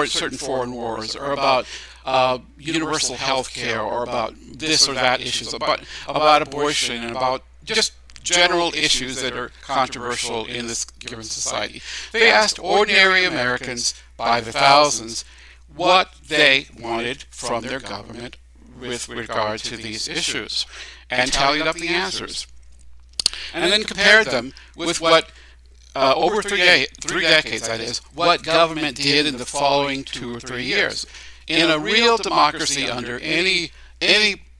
certain foreign wars, or about universal health care, or about this or that issues, about abortion, and about just general issues that are controversial in this given society. They asked ordinary Americans by the thousands what they wanted from their government with regard to these issues, and tallied up the answers, and then compared them with what, over three decades, that is, what government did in the following 2 or 3 years. In a real democracy, under any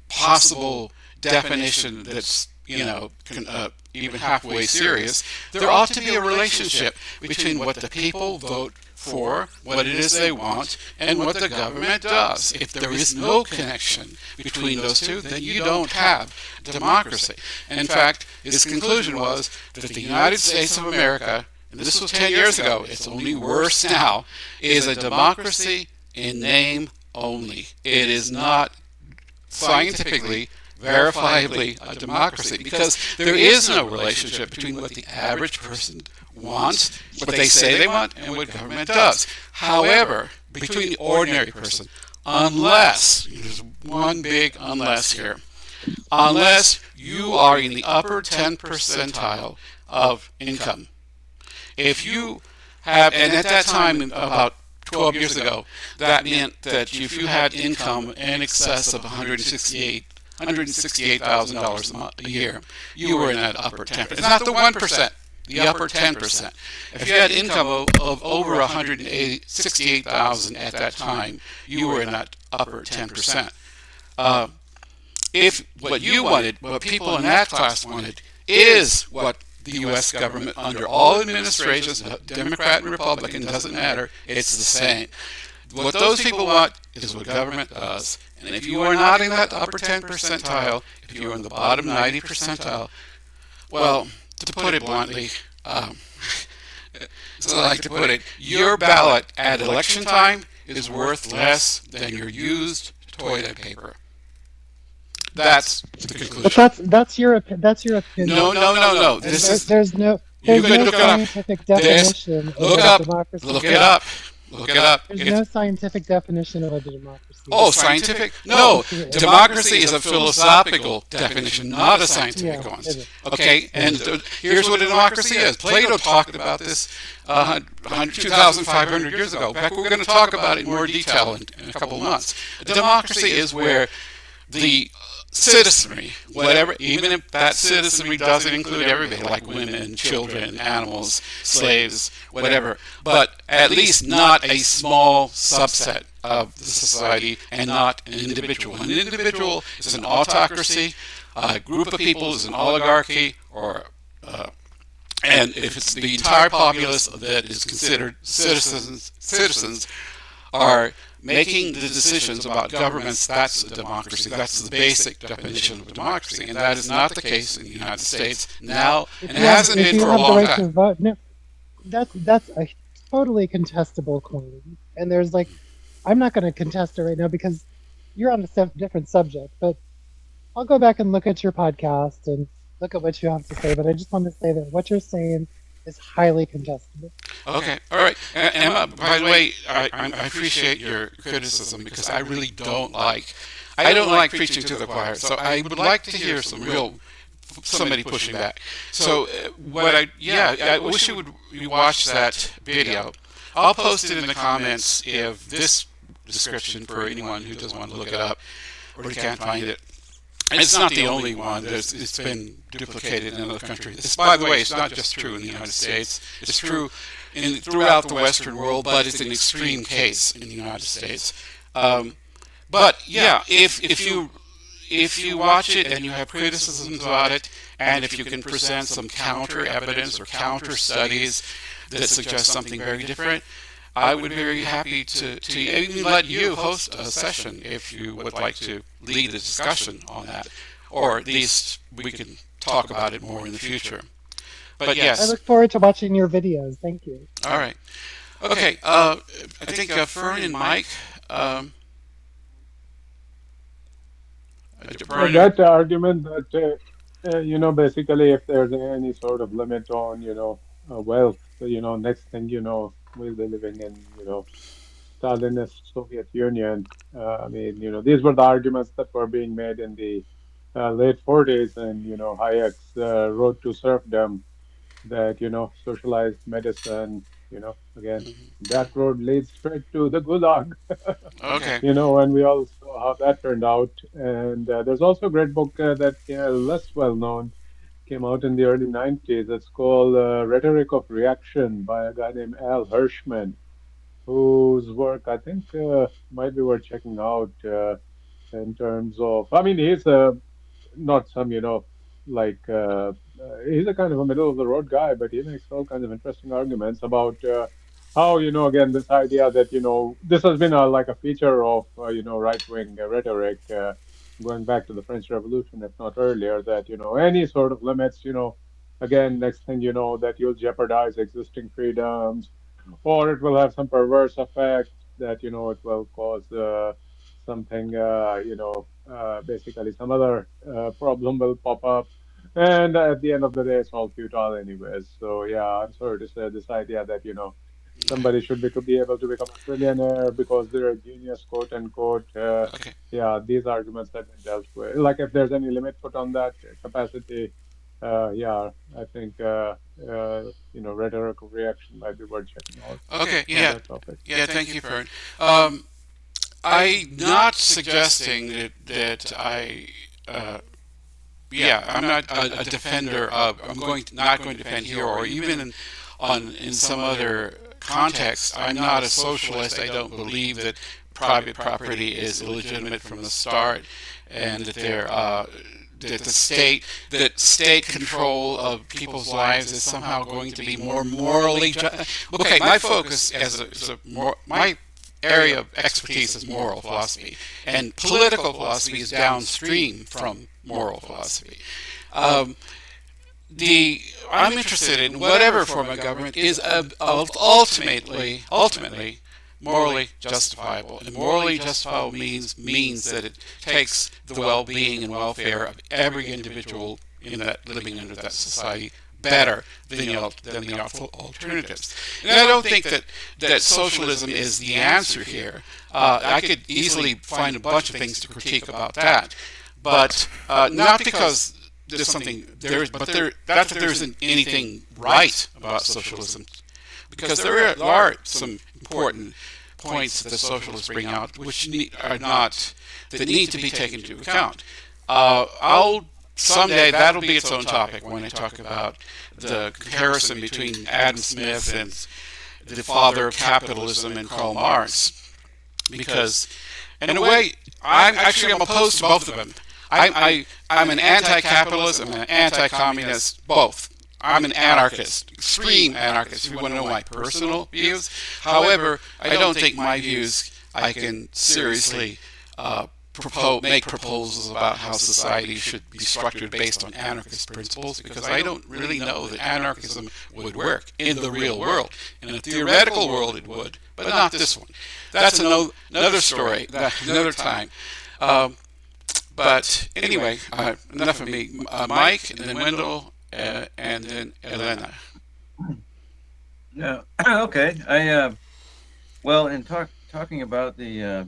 possible definition that's even halfway serious, there ought to be a relationship between what the people vote for, what it is they want, and what the government does. If there is no connection between those two, then you don't have democracy. And in fact, his conclusion was that the United States of America, and this was 10 years ago, it's only worse now, is a democracy in name only. It is not scientifically verifiably a democracy, because there is no relationship between what the average person wants, what they say they want, and what government does. However, between the ordinary person, unless, there's one big unless here, unless you are in the upper 10 percentile of income. If you have, and at that time, about 12 years ago, that meant that if you had income in excess of $168,000 a year, you were in that upper 10%. It's not the 1%, the upper 10%. If you had income of over 168,000 at that time, you were in that upper 10%. If what you wanted, what people in that class wanted, is what the U.S. government, under all administrations, Democrat and Republican, doesn't matter, it's the same. What those people want is what government does. And if you are not in that upper 10 percentile, if you're in the bottom 90 percentile, well, to put it bluntly, as I like to put it, your ballot at election time is worth less than your used toilet paper. That's the conclusion. But that's your opinion. No. There's no scientific definition of a democracy. Look it up. There's no scientific definition of a democracy. Oh, scientific? No, democracy is a philosophical definition, not a scientific one. Okay, and here's what a democracy is. Plato talked about this 2,500 years ago. In fact, we're going to talk about it in more detail in a couple of months. A democracy is where the citizenry, whatever, even if that citizenry doesn't include everybody, like women, children, animals, slaves, whatever, but at least not a small subset of the society and not an individual. An individual is an autocracy, a group of people is an oligarchy, or and if it's the entire populace that is considered citizens are making the decisions about governments, that's a democracy. That's the basic definition of a democracy. And that is not the case in the United States now, and it hasn't been for a long time. Vote, no, that's a totally contestable claim. And there's I'm not going to contest it right now because you're on a different subject. But I'll go back and look at your podcast and look at what you have to say. But I just want to say that what you're saying is highly contestable. Okay, all right. Emma, by the way, I appreciate your criticism because I really don't like preaching to the choir. So I would like to hear somebody pushing back. So I wish you watch that video. I'll post it in the comments if this description for anyone who doesn't want to look it up or who can't find it. It's not the only one. It's been duplicated in other countries. By the way, it's not just true in the United States. It's true throughout the Western world, but it's an extreme case in the United States. But yeah, if you watch it and you have criticisms about it, and if you can present some counter evidence or counter studies that suggest something very different, I would be very happy to even let you host a session if you would like to lead the discussion on that, or at least we can talk about it more in the future. But yes, I look forward to watching your videos. Thank you. All right. Okay. I think Fern and Mike. That argument that basically if there's any sort of limit on wealth, next thing we'll be living in Stalinist Soviet Union. I mean, these were the arguments that were being made in the late 40s, and Hayek's Road to Serfdom, that socialized medicine, again, that road leads straight to the gulag. Okay. And we all saw how that turned out. And there's also a great book that less well known, came out in the early 90s. It's called Rhetoric of Reaction by a guy named Al Hirschman, whose work I think might be worth checking out in terms of, I mean, he's not some, he's a kind of a middle of the road guy, but he makes all kinds of interesting arguments about how, again, this idea that, this has been like a feature of, right-wing rhetoric going back to the French Revolution, if not earlier, that, any sort of limits, again, next thing you know, that you'll jeopardize existing freedoms, or it will have some perverse effect that, it will cause something, basically some other problem will pop up, and at the end of the day, it's all futile anyways. So yeah, I'm sorry to say this idea that Okay. somebody should be able to become a trillionaire because they're a genius, quote unquote. Okay. Yeah, these arguments have been dealt with. Like if there's any limit put on that capacity, yeah, I think rhetorical reaction might be worth checking out Okay. on Yeah. that topic. Yeah. Thank you, Fern. Um, I'm not suggesting that I. Yeah, I'm not a defender of. Not going to defend here, or even in some other context. I'm not a socialist. I don't believe that private property is illegitimate from the start, and that the state control of people's lives is somehow going to be more morally okay. My focus my area of expertise is moral philosophy, and political philosophy is downstream from moral philosophy. Um, the I'm interested in whatever form of government is ultimately morally justifiable, and morally justifiable means that it takes the well-being and welfare of every individual in that living under that society better than the alternatives. And I don't think that socialism is the answer here. I could easily find a bunch of things to critique about that, but not because there's something there is, but not that there isn't anything right about socialism, because there are some important points that the socialists bring out which that need to be taken into account. I'll Someday that'll be its own topic when I talk about the comparison between Adam Smith and the father of capitalism and Karl Marx, because in a way I'm opposed to both of them. I'm an anti-capitalist, I'm an anti-communist, both. I'm an anarchist, extreme anarchist, if you want to know my personal views. However, I don't think my views I can seriously make proposals about how society should be structured based on anarchist principles, because I don't really know that anarchism would work in the real world. In a theoretical world it would, but not this one. That's another story, another time. But anyway, enough of me. Mike, and then Wendell, and then Elena. Yeah. Okay. Well, in talking about the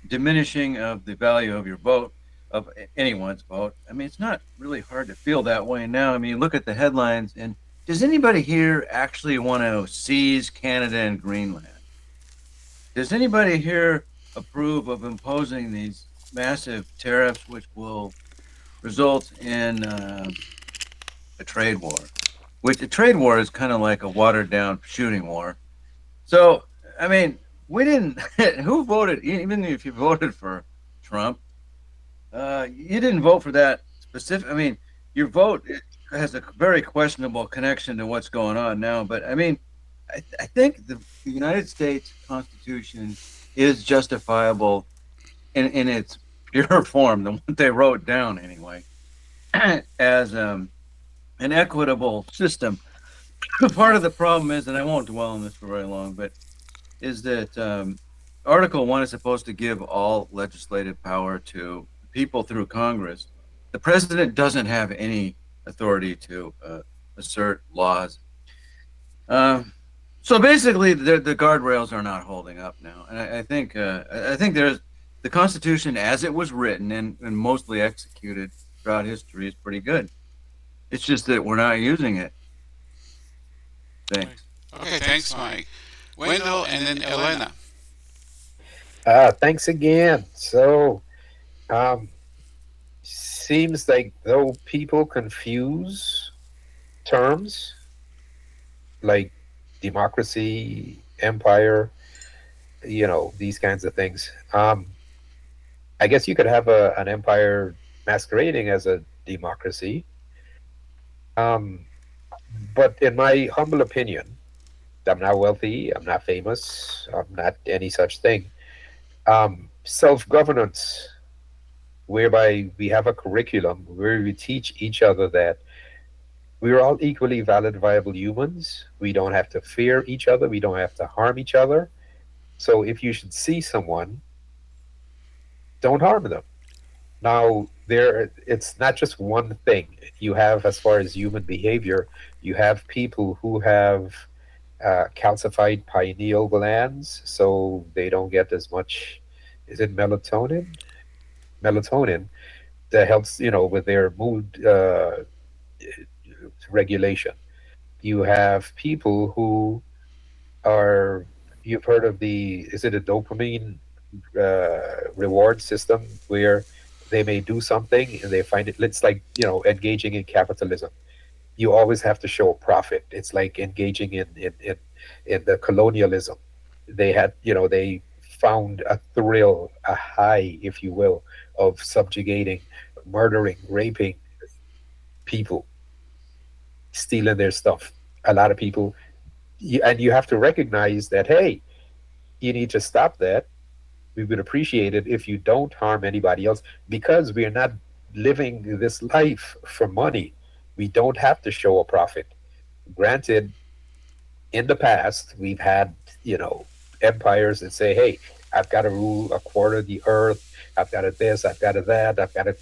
diminishing of the value of your vote, of anyone's vote, I mean, it's not really hard to feel that way now. I mean, look at the headlines. And does anybody here actually want to seize Canada and Greenland? Does anybody here approve of imposing these massive tariffs, which will result in a trade war? Which a trade war is kind of like a watered down shooting war. So, I mean, we didn't. Who voted? Even if you voted for Trump, you didn't vote for that specific. I mean, your vote has a very questionable connection to what's going on now. But I mean, I think the United States Constitution is justifiable in its pure form, the one they wrote down anyway, as an equitable system. Part of the problem is, and I won't dwell on this for very long, but is that Article 1 is supposed to give all legislative power to people through Congress. The president doesn't have any authority to assert laws. So basically, the guardrails are not holding up now, and I think there's the Constitution as it was written and mostly executed throughout history is pretty good. It's just that we're not using it. Thanks. Okay, thanks, Mike. Wendell, and then Elena. Thanks again. So, um, seems like though people confuse terms like democracy, empire, these kinds of things. I guess you could have an empire masquerading as a democracy. Um, but in my humble opinion, I'm not wealthy, I'm not famous, I'm not any such thing. Self governance, whereby we have a curriculum where we teach each other that we're all equally valid, viable humans. We don't have to fear each other, we don't have to harm each other. So if you should see someone, don't harm them. Now, it's not just one thing. You have, as far as human behavior, you have people who have calcified pineal glands, so they don't get as much. Is it melatonin? Melatonin that helps, with their mood regulation. You have people who are. You've heard of the? Is it a dopamine reward system where they may do something and they find it's like engaging in capitalism. You always have to show a profit. It's like engaging in the colonialism. They had, they found a thrill, a high, if you will, of subjugating, murdering, raping people, stealing their stuff. A lot of people, and you have to recognize that, hey, you need to stop that. We would appreciate it if you don't harm anybody else, because we are not living this life for money. We don't have to show a profit. Granted, in the past, we've had, empires that say, hey, I've got to rule a quarter of the earth. I've got to this, I've got to that, I've got to,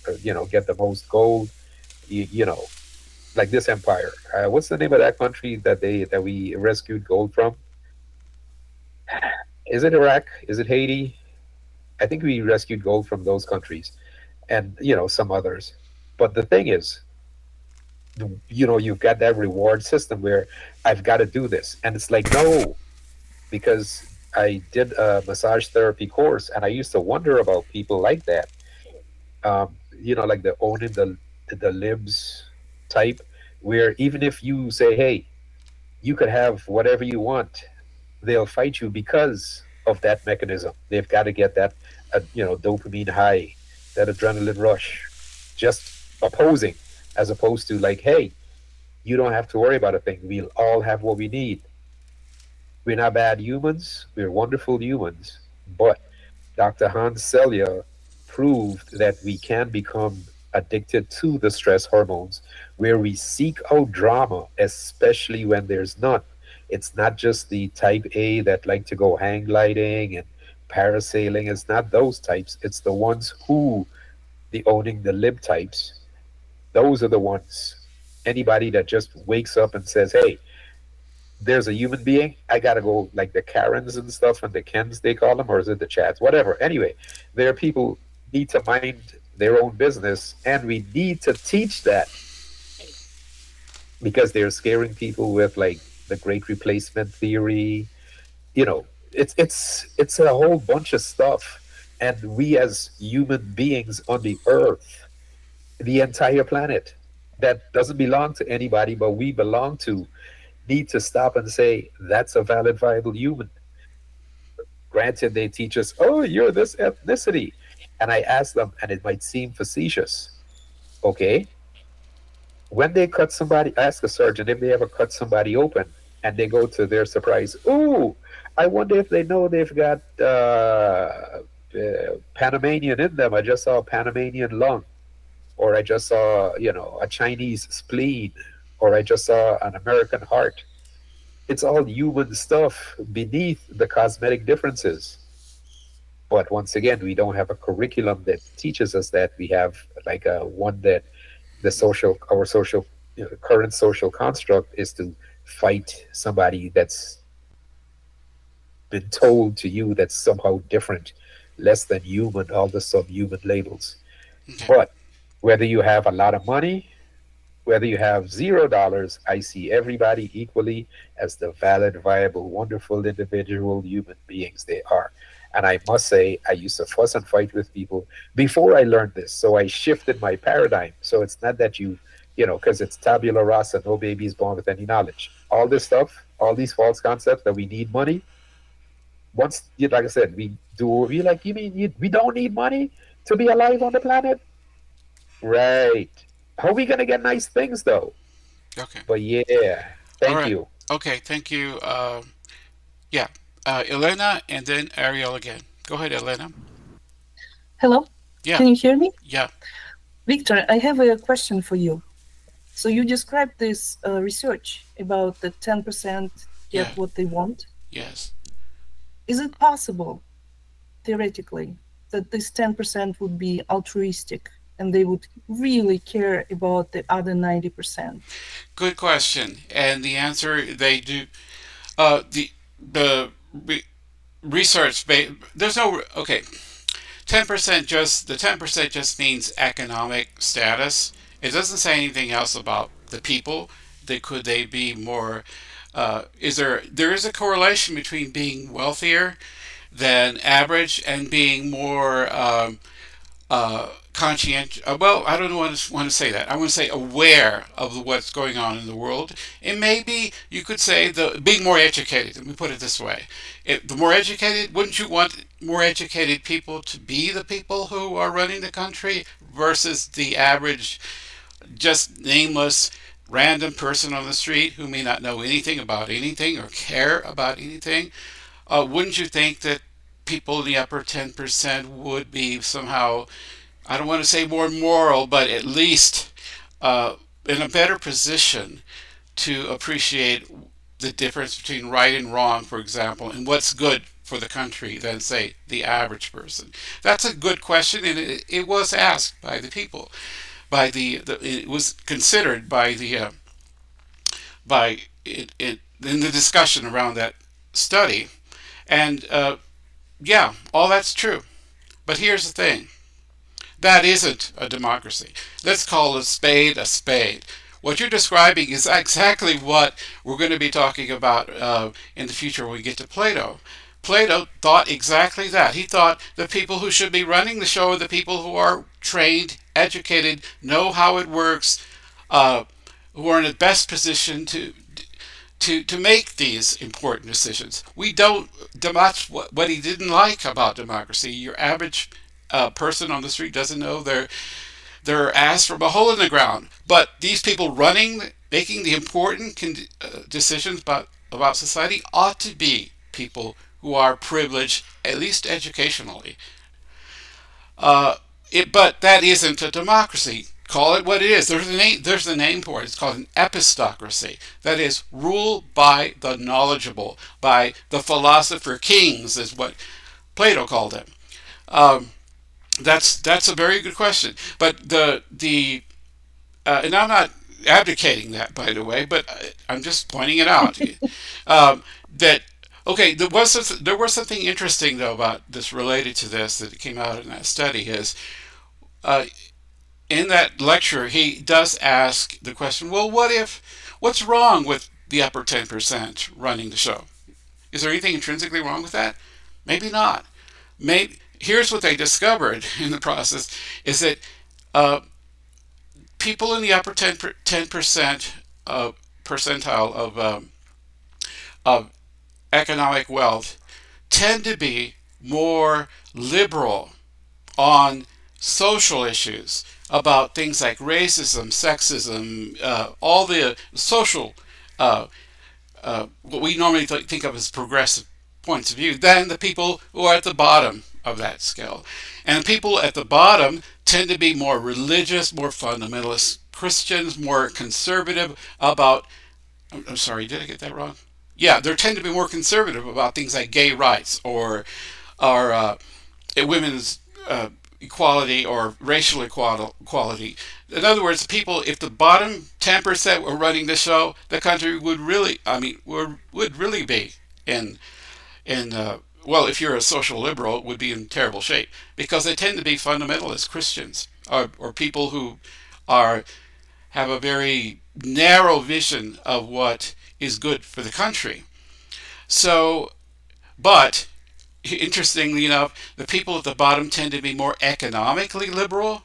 get the most gold. You know, like this empire. What's the name of that country that we rescued gold from? Is it Iraq? Is it Haiti? I think we rescued gold from those countries, and some others. But the thing is, you've got that reward system where I've got to do this, and it's like, no, because I did a massage therapy course, and I used to wonder about people like that. Like the owning the libs type, where even if you say, hey, you could have whatever you want, they'll fight you because of that mechanism. They've got to get that, dopamine high, that adrenaline rush, just opposing, as opposed to like, hey, you don't have to worry about a thing. We'll all have what we need. We're not bad humans. We're wonderful humans. But Dr. Hans Selye proved that we can become addicted to the stress hormones, where we seek out drama, especially when there's none. It's not just the type A that like to go hang gliding and parasailing. It's not those types. It's the ones who, the owning the lib types, those are the ones. Anybody that just wakes up and says, hey, there's a human being, I gotta go, like the Karens and stuff and the Kens they call them, or is it the Chads? Whatever. Anyway, there are people need to mind their own business, and we need to teach that, because they're scaring people with like the great replacement theory. It's a whole bunch of stuff. And we as human beings on the earth, the entire planet that doesn't belong to anybody but we belong to, need to stop and say that's a valid, viable human. Granted, they teach us, oh, you're this ethnicity. And I ask them, and it might seem facetious, okay, when they cut somebody, ask a surgeon if they ever cut somebody open, and they go to their surprise, ooh, I wonder if they know they've got Panamanian in them. I just saw a Panamanian lung, or I just saw, a Chinese spleen, or I just saw an American heart. It's all human stuff beneath the cosmetic differences. But once again, we don't have a curriculum that teaches us that. We have like a one that our social, current social construct is to fight somebody that's been told to you that's somehow different, less than human, all the subhuman labels. Okay. But whether you have a lot of money, whether you have $0, I see everybody equally as the valid, viable, wonderful individual human beings they are. And I must say, I used to fuss and fight with people before I learned this. So I shifted my paradigm. So it's not that because it's tabula rasa, no baby is born with any knowledge. All this stuff, all these false concepts that we need money, once, like I said, we like, you mean we don't need money to be alive on the planet? Right. How are we going to get nice things, though? Okay. But yeah, All thank right. you. Okay. Thank you. Yeah. Elena and then Ariel again. Go ahead, Elena. Hello, Yeah. can you hear me? Yeah. Victor, I have a question for you. So you described this research about the 10% get Yeah. what they want. Yes. Is it possible, theoretically, that this 10% would be altruistic and they would really care about the other 90%? Good question. And the answer, they do. The research, there's no, okay, 10% just, the 10% just means economic status. It doesn't say anything else about the people. Could they be more, there is a correlation between being wealthier than average and being more conscientious. Well, I don't want to say that. I want to say aware of what's going on in the world. And maybe you could say the being more educated. Let me put it this way: the more educated, wouldn't you want more educated people to be the people who are running the country versus the average, just nameless, random person on the street who may not know anything about anything or care about anything? Wouldn't you think that people in the upper 10% would be somehow, I don't want to say more moral, but at least in a better position to appreciate the difference between right and wrong, for example, and what's good for the country than, say, the average person? That's a good question, and it was asked by the people. It was considered by in the discussion around that study, and yeah, all that's true. But here's the thing: that isn't a democracy. Let's call a spade a spade. What you're describing is exactly what we're going to be talking about in the future when we get to Plato. Plato thought exactly that. He thought the people who should be running the show are the people who are trained, educated, know how it works, who are in the best position to make these important decisions. We don't. That's what he didn't like about democracy. Your average person on the street doesn't know their ass from a hole in the ground. But these people making the important decisions about society ought to be people who are privileged, at least educationally. But that isn't a democracy. Call it what it is. There's a name for it. It's called an epistocracy. That is, rule by the knowledgeable, by the philosopher kings, is what Plato called them. That's a very good question. But and I'm not abdicating that, by the way, but I'm just pointing it out. That okay, there was something interesting though about this related to this that came out in that study is. In that lecture, he does ask the question, well, what's wrong with the upper 10% running the show? Is there anything intrinsically wrong with that? Maybe not. Here's what they discovered in the process is that people in the upper 10% percentile of economic wealth tend to be more liberal on social issues about things like racism, sexism, all the social, what we normally think of as progressive points of view, than the people who are at the bottom of that scale. And the people at the bottom tend to be more religious, more fundamentalist Christians, more conservative about, I'm sorry, did I get that wrong? Yeah, they tend to be more conservative about things like gay rights or women's equality or racial equality. In other words, people, if the bottom 10% were running the show, the country would really, would really be in well, if you're a social liberal, it would be in terrible shape because they tend to be fundamentalist Christians or people who have a very narrow vision of what is good for the country. So, but interestingly enough, the people at the bottom tend to be more economically liberal,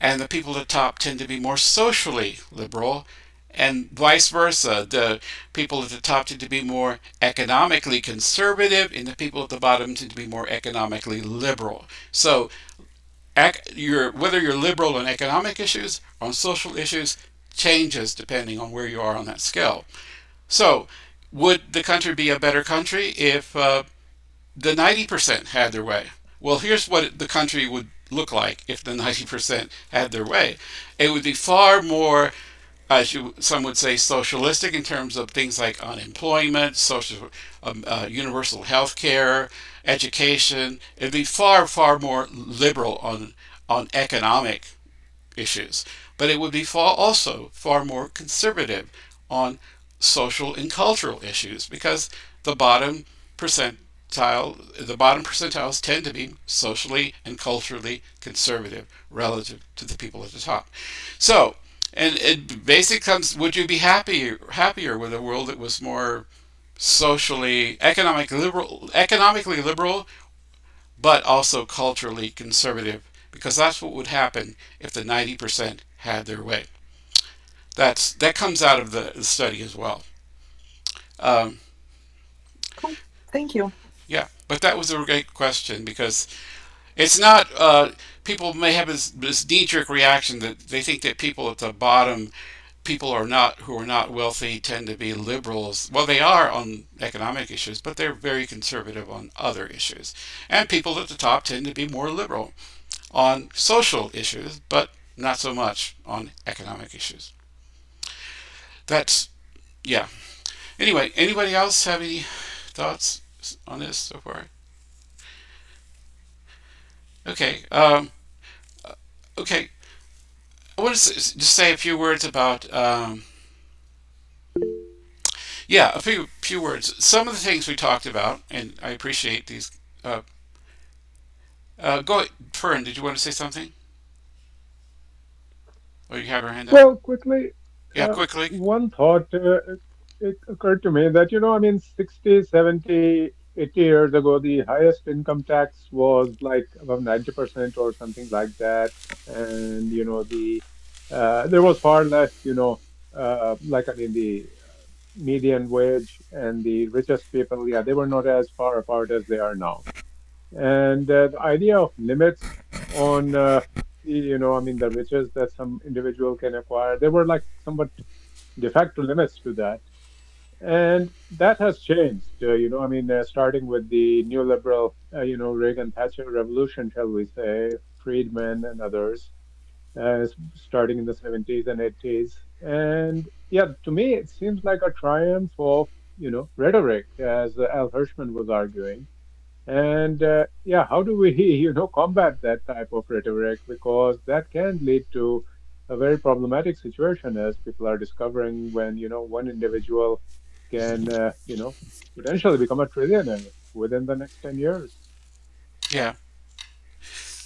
and the people at the top tend to be more socially liberal, and vice versa. The people at the top tend to be more economically conservative, and the people at the bottom tend to be more economically liberal. So, whether you're liberal on economic issues or on social issues changes depending on where you are on that scale. So, would the country be a better country if the 90% had their way? Well, here's what the country would look like if the 90% had their way. It would be far more as some would say, socialistic in terms of things like unemployment, social, universal health care, education. It'd be far, far more liberal on economic issues, but it would be also far more conservative on social and cultural issues because the bottom the bottom percentiles tend to be socially and culturally conservative relative to the people at the top. So, and it basically comes: would you be happier with a world that was more economically liberal, but also culturally conservative? Because that's what would happen if the 90% had their way. That comes out of the study as well. Um, Cool. Thank you. yeah, but that was a great question because it's not. People may have this knee-jerk reaction that they think that people at the bottom, people who are not wealthy, tend to be liberals. Well, they are on economic issues, but they're very conservative on other issues. And people at the top tend to be more liberal on social issues, but not so much on economic issues. That's, yeah. Anyway, anybody else have any thoughts on this so far? Okay. Okay. I want to just say a few words about, yeah, a few words. Some of the things we talked about, and I appreciate these. Go, Fern. Did you want to say something? Oh, you have your hand up. Well, quickly, Yeah, quickly. one thought, it occurred to me that, I mean, 60, 70, 80 years ago, the highest income tax was like above 90% or something like that. And, there was far less, like, I mean, the median wage and the richest people, yeah, they were not as far apart as they are now. And the idea of limits on, I mean, the riches that some individual can acquire, they were like somewhat de facto limits to that. And that has changed, I mean, starting with the neoliberal, Reagan Thatcher revolution, shall we say, Friedman and others, starting in the 70s and 80s. And yeah, to me, it seems like a triumph of, rhetoric, as Al Hirschman was arguing. And yeah, how do we, combat that type of rhetoric? Because that can lead to a very problematic situation, as people are discovering when, one individual can, potentially become a trillionaire within the next 10 years. Yeah.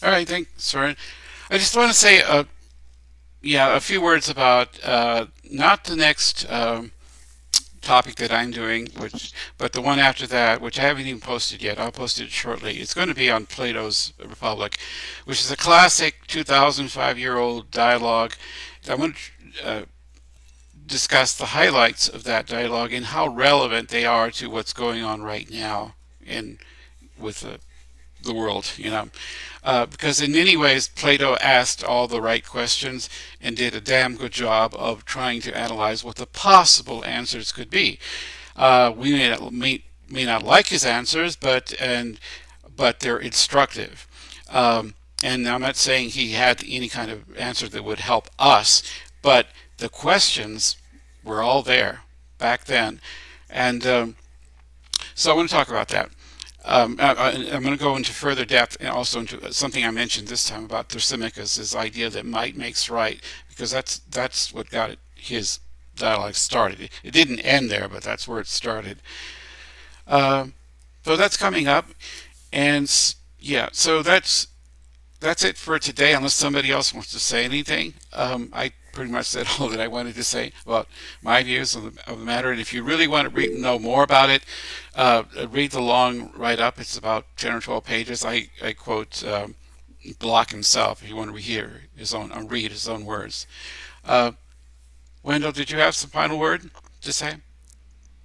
All right. Thanks, Soren. I just want to say, yeah, a few words about not the next topic that I'm doing, but the one after that, which I haven't even posted yet. I'll post it shortly. It's going to be on Plato's Republic, which is a classic 2,005-year-old dialogue. I want to discuss the highlights of that dialogue and how relevant they are to what's going on right now in with the world. Because in many ways Plato asked all the right questions and did a damn good job of trying to analyze what the possible answers could be. We may not like his answers, but they're instructive. And I'm not saying he had any kind of answer that would help us, but the questions were all there back then, and so I want to talk about that. I'm going to go into further depth and also into something I mentioned this time about Thrasymachus, his idea that might makes right, because that's what got his dialogue started. It didn't end there, but that's where it started. Uh, so that's coming up, and yeah, so that's it for today. Unless somebody else wants to say anything, I pretty much said all that I wanted to say about my views of the matter. And if you really want to know more about it, read the long write-up. It's about 10 or 12 pages. I quote Locke himself. If you want to read his own words. Wendell, did you have some final word to say?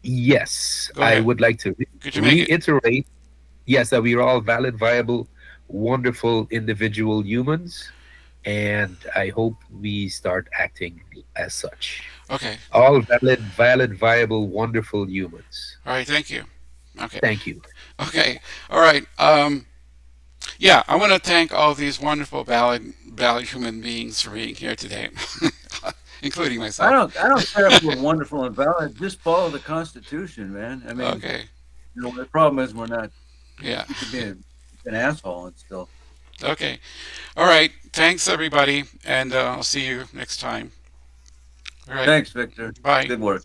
Yes, Go I ahead. would like to Could you make it? reiterate, yes, that we are all valid, viable, wonderful individual humans, and I hope we start acting as such. Okay. All valid, viable, wonderful humans. All right. Thank you. Okay. Thank you. Okay. All right. Yeah, I want to thank all these wonderful, valid human beings for being here today. including I myself. don't care if we're wonderful and valid. Just follow the Constitution, man. I mean, Okay. the problem is we're not. Yeah. You could be an asshole and still. Okay. All right. Thanks, everybody. And I'll see you next time. All right. Thanks, Victor. Bye. Good work.